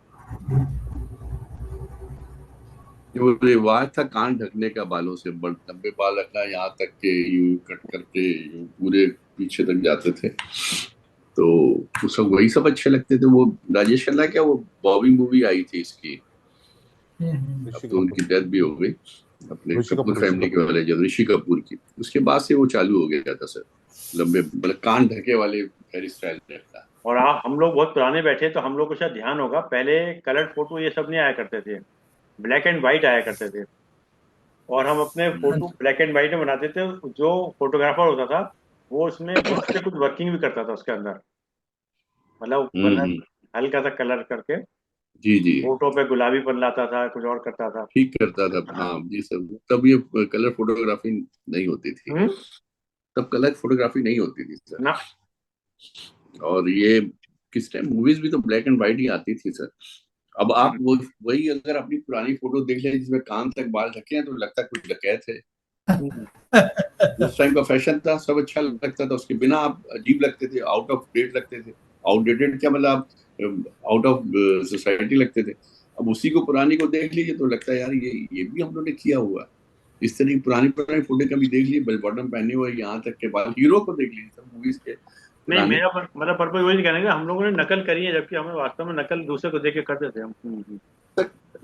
वो रिवाज था कान ढकने का, बालों से लंबे बाल रखना, यहाँ तक के यूं कट करके यूं पूरे पीछे तक जाते थे। तो वो सब, वही सब अच्छे लगते थे। वो राजेश खन्ना क्या, वो बॉबी मूवी आई थी इसकी, अब ऋषि तो उनकी कपूर, डेथ भी हो गई, अपने ऋषि कपूर कपूर, ऋषि फैमिली के कपूर। वाले, जब ऋषि कपूर की, उसके बाद से वो चालू हो गया था सर, लंबे मतलब कान ढके वाले हेयर स्टाइल रहता। और हम लोग बहुत पुराने बैठे, तो हम लोग को शायद ध्यान होगा, पहले कलर फोटो ये सब नहीं आया करते थे, ब्लैक एंड व्हाइट आया करते थे। और हम अपने फोटो ब्लैक एंड व्हाइट में बनाते थे। जो फोटोग्राफर होता था वो उसमें बहुत से कुछ वर्किंग भी करता था उसके अंदर, मतलब कलर, हम्म। हल्का सा कलर करके जी जी, फोटो पे गुलाबीपन लाता था, कुछ और करता था। ठीक करता था, हाँ जी सर। तब ये कलर फोटोग्राफी नहीं होती थी, हम्म। तब कलर फोटोग्राफी नहीं होती थी सर। ना। और ये किस टाइम मूवीज भी तो ब्लैक एंड व्हाइट ही आती थी सर। अब आप वो वही अगर अपनी पुरानी फोटो देख लें जिसमें कान तक बाल ढके हैं, तो लगता है कुछ डकैत है। हम्म। उस टाइम का फैशन था, सब अच्छा लगता था, उसके बिना आप अजीब लगते थे, आउट ऑफ डेट लगते थे। आउटडेटेड क्या मतलब, आप आउट ऑफ सोसाइटी लगते थे। अब उसी को पुरानी को देख लीजिए तो लगता है यार ये भी हम लोगों ने किया हुआ है। इस तरह की पुरानी पुरानी फोटो कभी देख लीजिए, बेल बॉटम पहने हुए यहाँ तक के बाद, हीरो को देख लीजिए सब मूवीज के नहीं, पुराने। मेरा पर्पज वही कहने का, हम लोगों ने नकल करी है, जबकि हमें वास्तव में नकल दूसरे को देख के करते थे हम।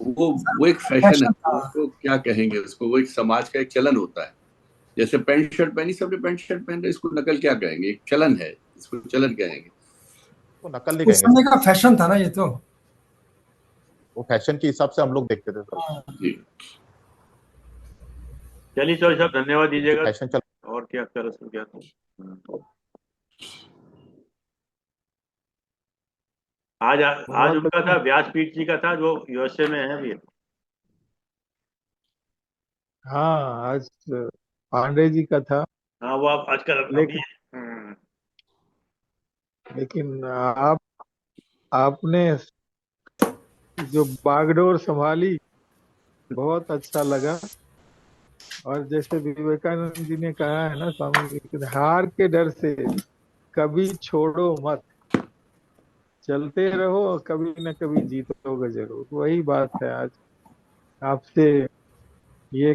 वो एक फैशन है, फैशन था। उसको क्या कहेंगे, उसको वो एक समाज का एक चलन होता है। जैसे पैंट शर्ट पहनी, सबने पैंट शर्ट पहन रहे, इसको नकल क्या कहेंगे, एक चलन है, इसको चलन कहेंगे। वो नकल नहीं उस कहेंगे समय सर, का फैशन था ना ये तो। वो फैशन के हिसाब से हम लोग देखते थे सर। हाँ। जी। चलिए चलो साहब, धन्यवाद क्योंकि दीजिएगा। फैशन चल। और क्या कर क्या था। आज बहुत उनका था, अच्छा। व्यासपीठ जी का था, जो यूएसए में है अभी। हाँ, आज पांडे जी का था। हाँ, वो आप आजकल अभी। लेकिन लेकिन आपने जो बागडोर संभाली, बहुत अच्छा लगा। और जैसे विवेकानंद जी ने कहा है ना, स्वामी जी, हार के डर से कभी छोड़ो मत, चलते रहो, और कभी न कभी जीतोगे जरूर। वही बात है आज आपसे। ये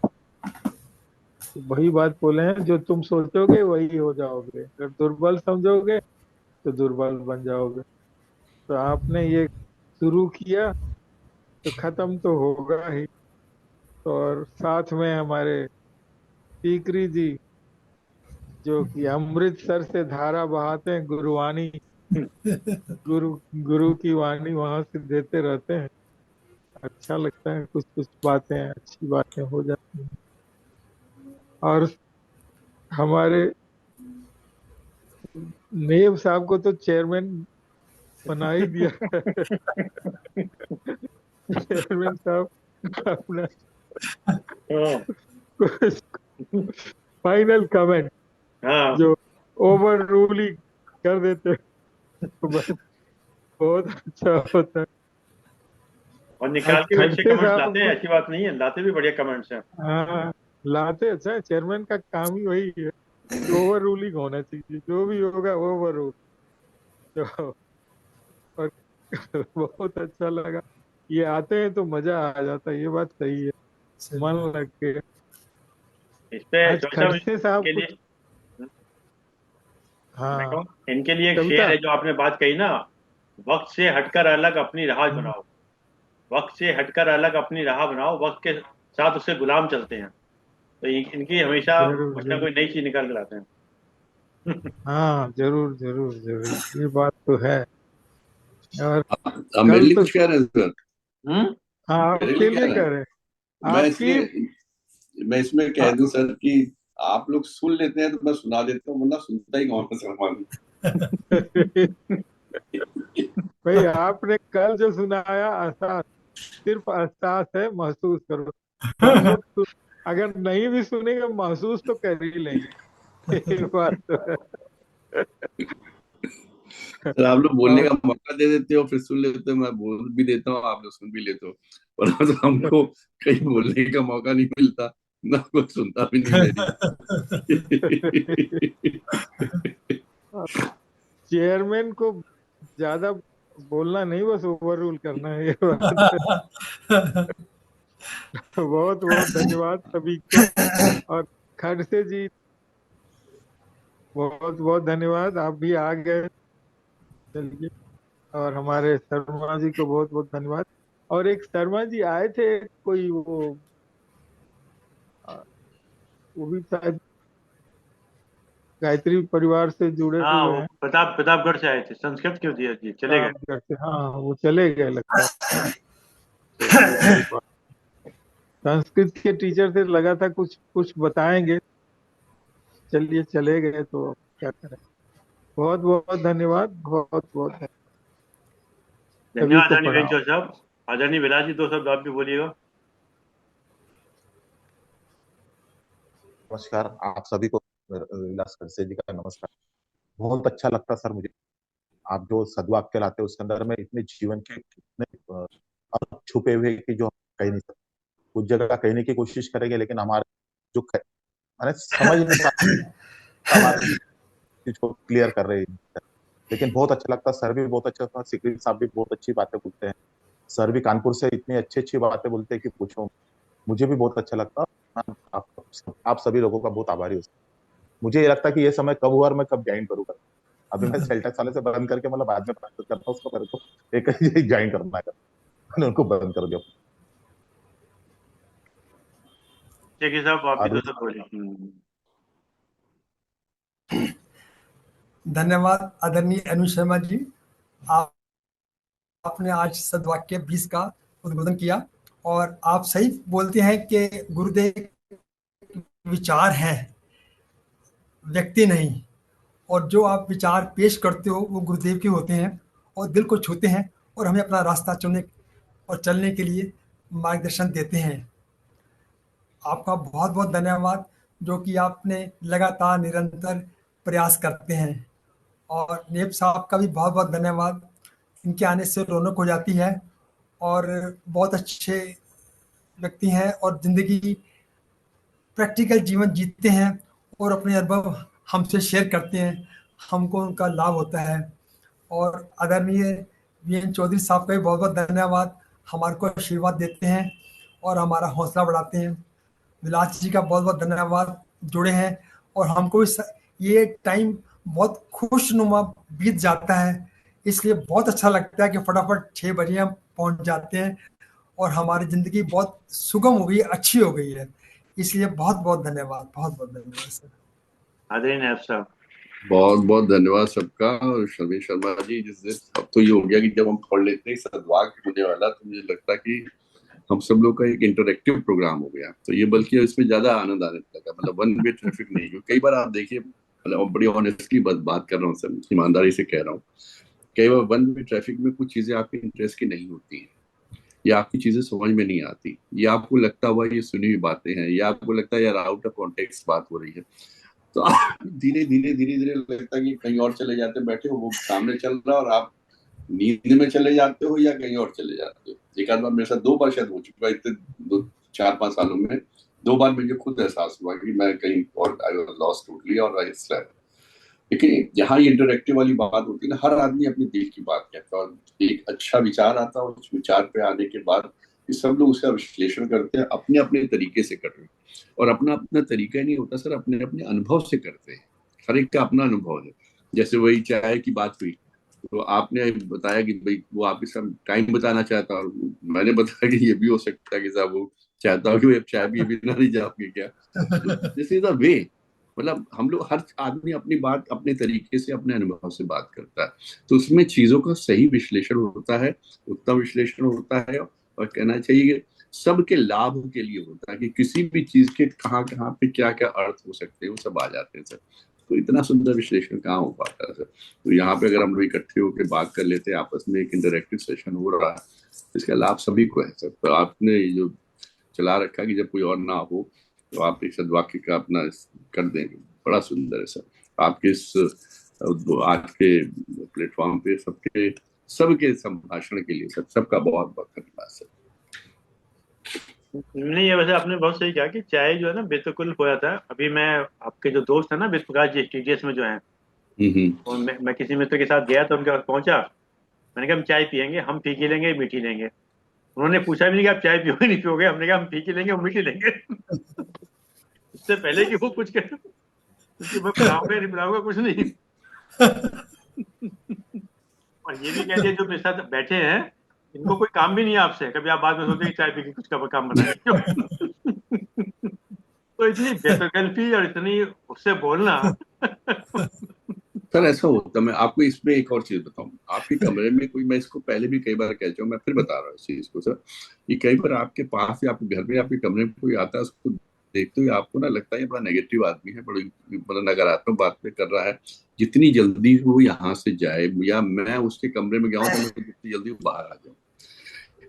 वही बात बोले हैं, जो तुम सोचोगे वही हो जाओगे, अगर दुर्बल समझोगे तो दुर्बल बन जाओगे। तो आपने ये शुरू किया तो खत्म तो होगा ही। और साथ में हमारे टीकरी जी, जो कि अमृतसर से धारा बहाते हैं, गुरुवाणी, गुरु गुरु की वाणी वहां से देते रहते हैं। अच्छा लगता है, कुछ कुछ बातें अच्छी बातें हो जाती हैं। और हमारे नेब साहब को तो चेयरमैन बना ही दिया है। चेयरमैन साहब अपना हाँ कुछ फाइनल कमेंट हाँ। हाँ। जो ओवर रूल ही कर देते हैं, तो बस। हाँ। हाँ, हाँ। हाँ, हाँ। हाँ, हाँ। हाँ, हाँ। हाँ, हाँ। हाँ, हाँ। हाँ, हाँ। हाँ, हाँ। हाँ, हाँ। हाँ, हाँ। हाँ, हाँ। हाँ, हाँ। हाँ, हाँ। बहुत अच्छा होता है। और निकाल के भी अच्छे खड़से कमेंट्स लाते हैं, साहब, ऐसी बात नहीं है, लाते भी बढ़िया कमेंट्स हैं। हाँ, लाते अच्छा है। चेयरमैन का काम ही वही है कि ओवर रूलिंग होना चाहिए, जो भी होगा ओवर रूल। तो और बहुत अच्छा लगा। ये आते हैं तो मजा आ जाता है, ये बात सही है। मन लग के। इस पे आज चौधरी साहब खड़से साहब के लिए, कुछ, मैं हाँ, कहूँ इनके लिए एक शेर कविता। है जो आपने बात कही ना, वक्त से हटकर अलग अपनी राह बनाओ। वक्त से हटकर अलग अपनी राह बनाओ, वक्त के साथ उससे गुलाम चलते हैं। तो इनकी हमेशा जरूर कुछ ना जरूर। कोई नई चीज निकाल के लाते हैं। हाँ, जरूर जरूर जरूर, ये बात तो है। और आप मेरे कल लिए तो, कुछ कह रहे हैं सर? हम्म। हाँ, मेरे लिए आपके कह लिए रहे कह रहे हैं। हैं? आपकी, मैं इसमें कह हाँ, दूं सर कि आप लोग सुन लेते हैं तो मैं सुना देता हूँ, वरना सुनता ही कौन है सलमान? भाई आपने कल जो सुनाया, एहसास, सिर्फ एहसास है, महसूस करो। तो हम लोग तो अगर नहीं भी सुनेंगे, महसूस तो कर ही लेंगे। ये बात तो है। सर आप लोग बोलने और का मौका दे देते हो, फिर सुन लेते हो, मैं बोल भी देता हूँ, आप लोग सुन भी लेते हो। पर तो हमको कहीं बोलने का मौका नहीं मिलता, ना कोई सुनता भी नहीं मेरी। चेयरमैन को ज्यादा बोलना नहीं, बस ओवर रूल करना है, ये बात। बहुत बहुत धन्यवाद सभी को। और खड़से जी, बहुत बहुत धन्यवाद, आप भी आ गए। चलिए। और हमारे शर्मा जी को बहुत बहुत धन्यवाद। और एक शर्मा जी आए थे, कोई आ, वो भी शायद गायत्री परिवार से जुड़े हाँ, हुए वो हैं। प्रतापगढ़ से आए थे, संस्कृत क्यों दिया जी, चले गए। प्रतापगढ़ से, हाँ, वो चले गए लगता है। चलिए, कोई बात। संस्कृत के टीचर से लगा था कुछ कुछ बताएंगे। चलिए, चले गए तो क्या करें। बहुत बहुत धन्यवाद, बहुत बहुत धन्यवाद। सभी धन्यवाद को आदरणीय प्रणाम। बेंचो साहब। आदरणीय विलास जी, दो शब्द आप भी बोलिएगा। नमस्कार आप सभी को। विलास खड़से जी का नमस्कार। बहुत अच्छा लगता सर मुझे। आप जो सदवाक्य लाते हैं उसके अंदर में इतने जीवन के कितने अर्थ छुपे हुए हैं कि जो हम कह नहीं सकते। कुछ जगह कहने की कोशिश करेंगे लेकिन हमारे जो मैंने समझ नहीं पाता, हमारे चीज को क्लियर कर रहे हैं। लेकिन बहुत अच्छा लगता, सर भी बहुत अच्छा था, सिकरी साहब भी बहुत अच्छी बातें बोलते हैं। सर भी कानपुर से इतनी अच्छी अच्छी बातें बोलते हैं कि पूछो। मुझे भी बहुत अच्छा लगता। आप सभी लोगों का बहुत आभारी हूँ। मुझे ये लगता है कि ये समय कब हुआ और मैं कब ज्वाइन करूंगा। अभी मैं सेल्टेक्स वाले से बंद करके मतलब बाद में बात करता हूँ उसको, मेरे को एक ज्वाइन करना है। मैंने उनको बंद कर दिया। जैकी साहब आप भी और दो शब्द बोलिए। धन्यवाद आदरणीय अनु शर्मा जी। आप आपने आज सद्वाक्य 20 का उद्बोधन किया। और आप सही बोलते हैं कि गुरुदेव विचार हैं, व्यक्ति नहीं। और जो आप विचार पेश करते हो वो गुरुदेव के होते हैं और दिल को छूते हैं और हमें अपना रास्ता चुनने और चलने के लिए मार्गदर्शन देते हैं। आपका बहुत बहुत धन्यवाद, जो कि आपने लगातार निरंतर प्रयास करते हैं। और नेब साहब का भी बहुत बहुत धन्यवाद। इनके आने से रौनक हो जाती है और बहुत अच्छे व्यक्ति हैं और ज़िंदगी प्रैक्टिकल जीवन जीते हैं और अपने अनुभव हमसे शेयर करते हैं। हमको उनका लाभ होता है। और आदरणीय वीएन चौधरी साहब का भी बहुत बहुत धन्यवाद। हमारे को आशीर्वाद देते हैं और हमारा हौसला बढ़ाते हैं। विलास जी का बहुत बहुत धन्यवाद, जुड़े हैं। और हमको ये टाइम बहुत खुशनुमा बीत जाता है, इसलिए बहुत अच्छा लगता है कि फटाफट 6 बजे हम पहुंच जाते हैं और हमारी ज़िंदगी बहुत सुगम हो गई है, अच्छी हो गई है। इसलिए बहुत बहुत धन्यवाद, बहुत बहुत धन्यवाद सर। आदरणीय नायब साहब। बहुत बहुत धन्यवाद सबका। और शमी शर्मा जी, जिस दिन अब तो ये हो गया कि जब हम पढ़ लेते हैं सद्वाक्य होने वाला, तो मुझे लगता कि हम सब लोग का एक इंटरेक्टिव प्रोग्राम हो गया। तो ये बल्कि इसमें ज्यादा आनंद आने लगा, मतलब वन वे ट्रैफिक नहीं। क्योंकि कई बार आप देखिए, मतलब बड़ी ऑनेस्टली बात कर रहा हूँ सर, ईमानदारी से कह रहा हूँ, कई बार वन वे ट्रैफिक में कुछ चीजें आपके इंटरेस्ट की नहीं होती हैं, या आपकी चीजें समझ में नहीं आती, या आपको लगता हुआ ये सुनी हुई बातें हैं, या आपको लगता है यार आउट ऑफ कॉन्टेक्स्ट बात हो रही है। तो आप धीरे धीरे लगता है कि कहीं और चले जाते, बैठे हो वो सामने चल रहा है और आप नींद में चले जाते हो या कहीं और चले जाते हो। एक आध बार मेरे साथ 2 बार शायद हो चुका है इतने 4-5 सालों में। 2 बार मुझे खुद एहसास हुआ कि मैं कहीं और आई वाज लॉस्ट टोटली और आई स्लेप्ट। लेकिन यहाँ ये इंटरेक्टिव वाली बात होती है ना, हर आदमी अपने दिल की बात कहता है और एक अच्छा विचार आता है और उस विचार पे आने के बाद ये सब लोग उसका विश्लेषण करते हैं, अपने अपने तरीके से कर रहे हैं। और अपना अपना तरीका नहीं होता सर, अपने अपने अनुभव से करते हैं। हर एक का अपना अनुभव है। जैसे वही चाय की बात हुई, तो आपने बताया कि भाई वो आपके साथ टाइम बताना चाहता, और मैंने बताया कि ये भी हो सकता है कि साहब वो चाहता हो कि अब चाय भी बिना नहीं जाओगे क्या। This is the way. मतलब हम लोग, हर आदमी अपनी बात अपने तरीके से अपने अनुभव से बात करता है, तो उसमें चीजों का सही विश्लेषण होता है, उत्तम विश्लेषण होता है। और कहना चाहिए कि सबके लाभ के लिए होता है कि किसी भी चीज के कहाँ कहाँ पे क्या क्या अर्थ हो सकते हैं वो सब आ जाते हैं सर। तो इतना सुंदर विश्लेषण कहाँ हो पाता है सर। तो यहाँ पे अगर हम लोग इकट्ठे होकर बात कर लेते हैं, आपस में एक इंटरेक्टिव सेशन हो रहा है, इसका लाभ सभी को है सर। तो आपने जो चला रखा कि जब कोई और ना हो तो आप एक सद्वाक्य का अपना कर देंगे, बड़ा सुंदर है सर। आपके इस आज के प्लेटफॉर्म पे सबके संभाषण के लिए सर सबका बहुत बहुत धन्यवाद सर। नहीं, ये वैसे आपने बहुत सही कहा कि चाय जो है ना बेतुकुल हो जाता है। अभी मैं, आपके जो दोस्त है ना वेद प्रकाश जी टीडीएस में जो है, और मैं किसी मित्र के साथ गया तो उनके पास पहुंचा। मैंने कहा हम चाय पियेंगे, हम फीकी लेंगे मीठी लेंगे। उन्होंने पूछा भी नहीं कि आप चाय पियोगे नहीं पियोगे, हमने कहा हम फीकी लेंगे और मीठी लेंगे। इससे पहले कि वो कुछ कहे, क्योंकि मैं पिलाऊंगा नहीं पिलाऊंगा कुछ नहीं। और ये भी कह दिया जो मेरे साथ बैठे हैं इनको कोई काम भी नहीं है आपसे, कभी आप बाद में सोचे कि चाय पी के कुछ का काम बनाएंगे। तो इतनी बेतकल्फी और इतनी उससे बोलना। सर ऐसा होता, मैं आपको इसमें एक और चीज बताऊं। आपके कमरे में कोई, मैं इसको पहले भी कई बार कह चुका हूं, मैं फिर बता रहा हूँ इस चीज को सर, कि कई बार आपके पास या आपके घर में आपके कमरे में कोई आता है, उसको देखते हुए आपको ना लगता है ये बड़ा नेगेटिव आदमी है, बड़ा नकारात्मक बातें कर रहा है, जितनी जल्दी वो यहाँ से जाए या मैं उसके कमरे में गया हूँ तो मैं जितनी जल्दी वो बाहर आ जाऊँ।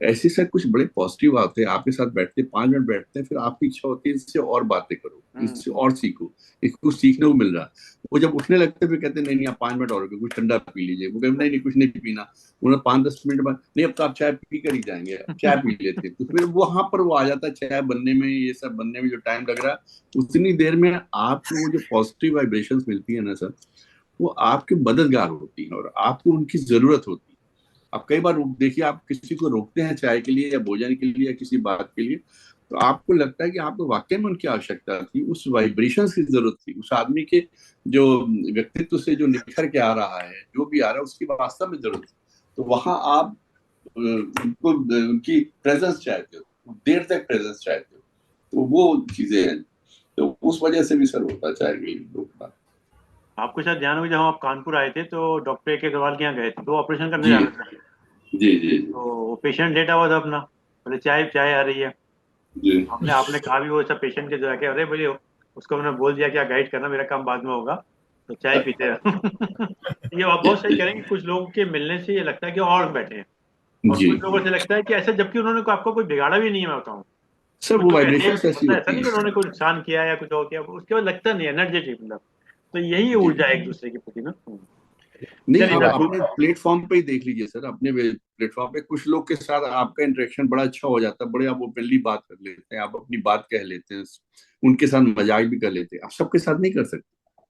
ऐसे सर कुछ बड़े पॉजिटिव आते हैं, आपके साथ बैठते 5 मिनट बैठते हैं, फिर आपकी इच्छा होती है इससे और बातें करो, इससे और सीखो, कुछ सीखने को मिल रहा है। वो जब उठने लगते हैं फिर कहते हैं नहीं नहीं आप 5 मिनट और कुछ ठंडा पी लीजिए। वो कहते नहीं नहीं कुछ नहीं पीना। उन्होंने 5-10 मिनट बाद नहीं अब तो आप चाय पी कर ही जाएंगे, अब चाय पी लेते। तो फिर वहां पर वो आ जाता है, चाय बनने में, ये सब बनने में जो टाइम लग रहा है उतनी देर में आपको वो जो पॉजिटिव वाइब्रेशंस मिलती है ना सर, वो आपके मददगार होती है और आपको उनकी जरूरत होती है। आप कई बार देखिए, आप किसी को रोकते हैं चाय के लिए या भोजन के लिए या किसी बात के लिए, तो आपको लगता है कि आपको वाकई में उनकी आवश्यकता थी, उस वाइब्रेशंस की जरूरत थी, उस आदमी के जो व्यक्तित्व से जो निखर के आ रहा है, जो भी आ रहा है उसकी वास्तव में जरूरत थी। तो वहां आप उनको उनकी प्रेजेंस चाहते हो, देर तक प्रेजेंस चाहते हो, तो वो चीजें हैं। तो उस वजह से भी सर होता चाहिए रोकना। आपको शायद ध्यान होगा जब आप कानपुर आए थे तो डॉक्टर के अग्रवाल के यहाँ गए थे, तो ऑपरेशन करने जी जा रहे थे। जी जी तो वो पेशेंट लेटा हुआ था अपना, बोले चाय चाय आ रही है। जी आपने आपने कहा भी वो सब पेशेंट के जाके, अरे बोले उसको मैंने बोल दिया क्या गाइड करना, मेरा काम बाद में होगा, तो चाय पीते हैं। ये आप बहुत सही करेंगे। कुछ लोगों के मिलने से ये लगता है कि और बैठे हैं, और जी कुछ लोगों से लगता है कि ऐसा, जबकि उन्होंने आपको कोई बिगाड़ा भी नहीं है। मैं बताऊँ, सर कुछ वो लोग ऐसे वाइब्रेशंस ऐसी होता है, ऐसा होती नहीं है। कि उन्होंने कोई नुकसान किया या कुछ और किया, उसके बाद लगता नहीं, एनर्जेटिक मतलब। तो यही जी ऊर्जा है एक दूसरे के प्रति ना। नहीं, चलिए आप सर। अपने प्लेटफॉर्म पे ही देख लीजिए सर, अपने प्लेटफॉर्म पे कुछ लोग के साथ आपका इंटरेक्शन बड़ा अच्छा हो जाता है, बड़े आप ओपनली बात कर लेते हैं, आप अपनी बात कह लेते हैं, उनके साथ मजाक भी कर लेते हैं। आप सबके साथ नहीं कर सकते,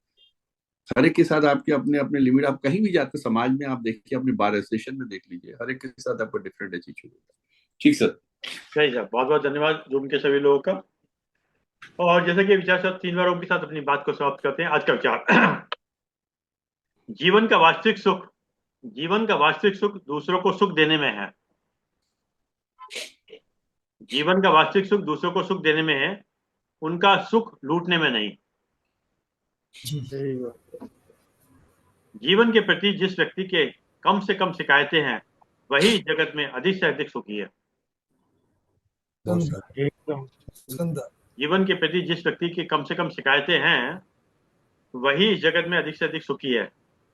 हर एक के साथ आपके अपने अपने लिमिट। आप कहीं भी जाते समाज में, आप देखिए अपने बार एसोसिएशन में देख लीजिए, हर एक के साथ आपको डिफरेंट एटीट्यूड होता है। ठीक सर। सही सर, बहुत बहुत धन्यवाद रूम के सभी लोगों का। और जैसे कि विचार साहब 3 बार के साथ अपनी बात को समाप्त करते हैं। आज का विचार, जीवन का वास्तविक सुख, जीवन का वास्तविक सुख दूसरों को सुख देने में है। जीवन का वास्तविक सुख दूसरों को सुख देने में है, उनका सुख लूटने में नहीं। जीवन के प्रति जिस व्यक्ति के कम से कम शिकायतें हैं, वही जगत में अधिक से अधिक सुखी है। सुंदर एकदम सुंदर। जीवन के प्रति जिस व्यक्ति की कम से कम शिकायतें हैं, वही जगत में अधिक से अधिक सुखी है।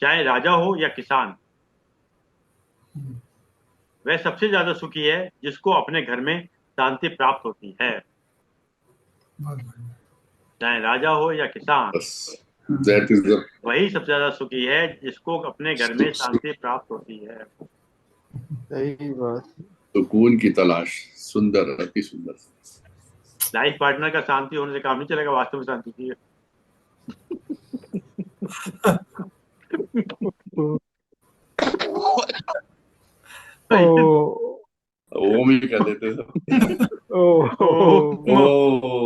चाहे राजा हो या किसान, वह सबसे ज्यादा सुखी है जिसको अपने घर में शांति प्राप्त होती है। बहुत बढ़िया। चाहे राजा हो या किसान, बस दैट इज द वही सबसे ज्यादा सुखी है जिसको अपने घर में शांति प्राप्त होती है। सही बात। सुकून की तलाश, सुंदर, अति सुंदर। लाइफ पार्टनर का शांति होने से काम नहीं चलेगा, वास्तव में शांति चाहिए। ओ ओम ही कर देते सब। ओ ओ, ओ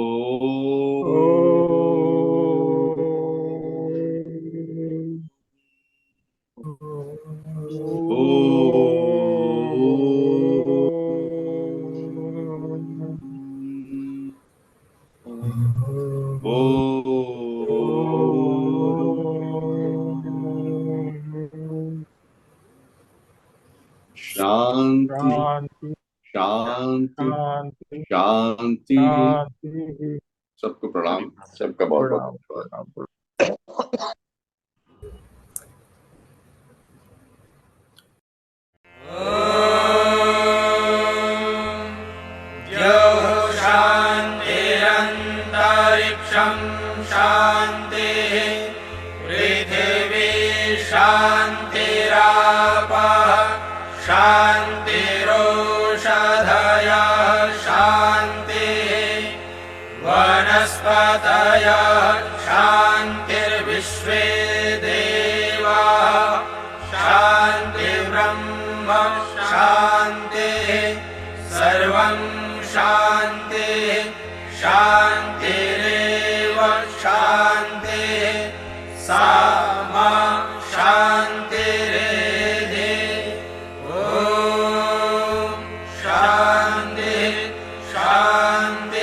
शांति शांति शांति शांति शांति। शांति। सबको प्रणाम, सबका बहुत बहुत प्रणाम धन्यवाद। प्रणाम। शान्तिरन्तरिक्षं शान्तिः पृथिवी शान्तिरापः शान्तिरोषधयः शान्तिः वनस्पतयः शान्तिर्विश्वे देवाः शान्तिर्ब्रह्म शान्तिः सर्वं शान्तिः शान्तिरेव शान्तिः सा मा शान्तिरेधि। ॐ शान्तिः शान्तिः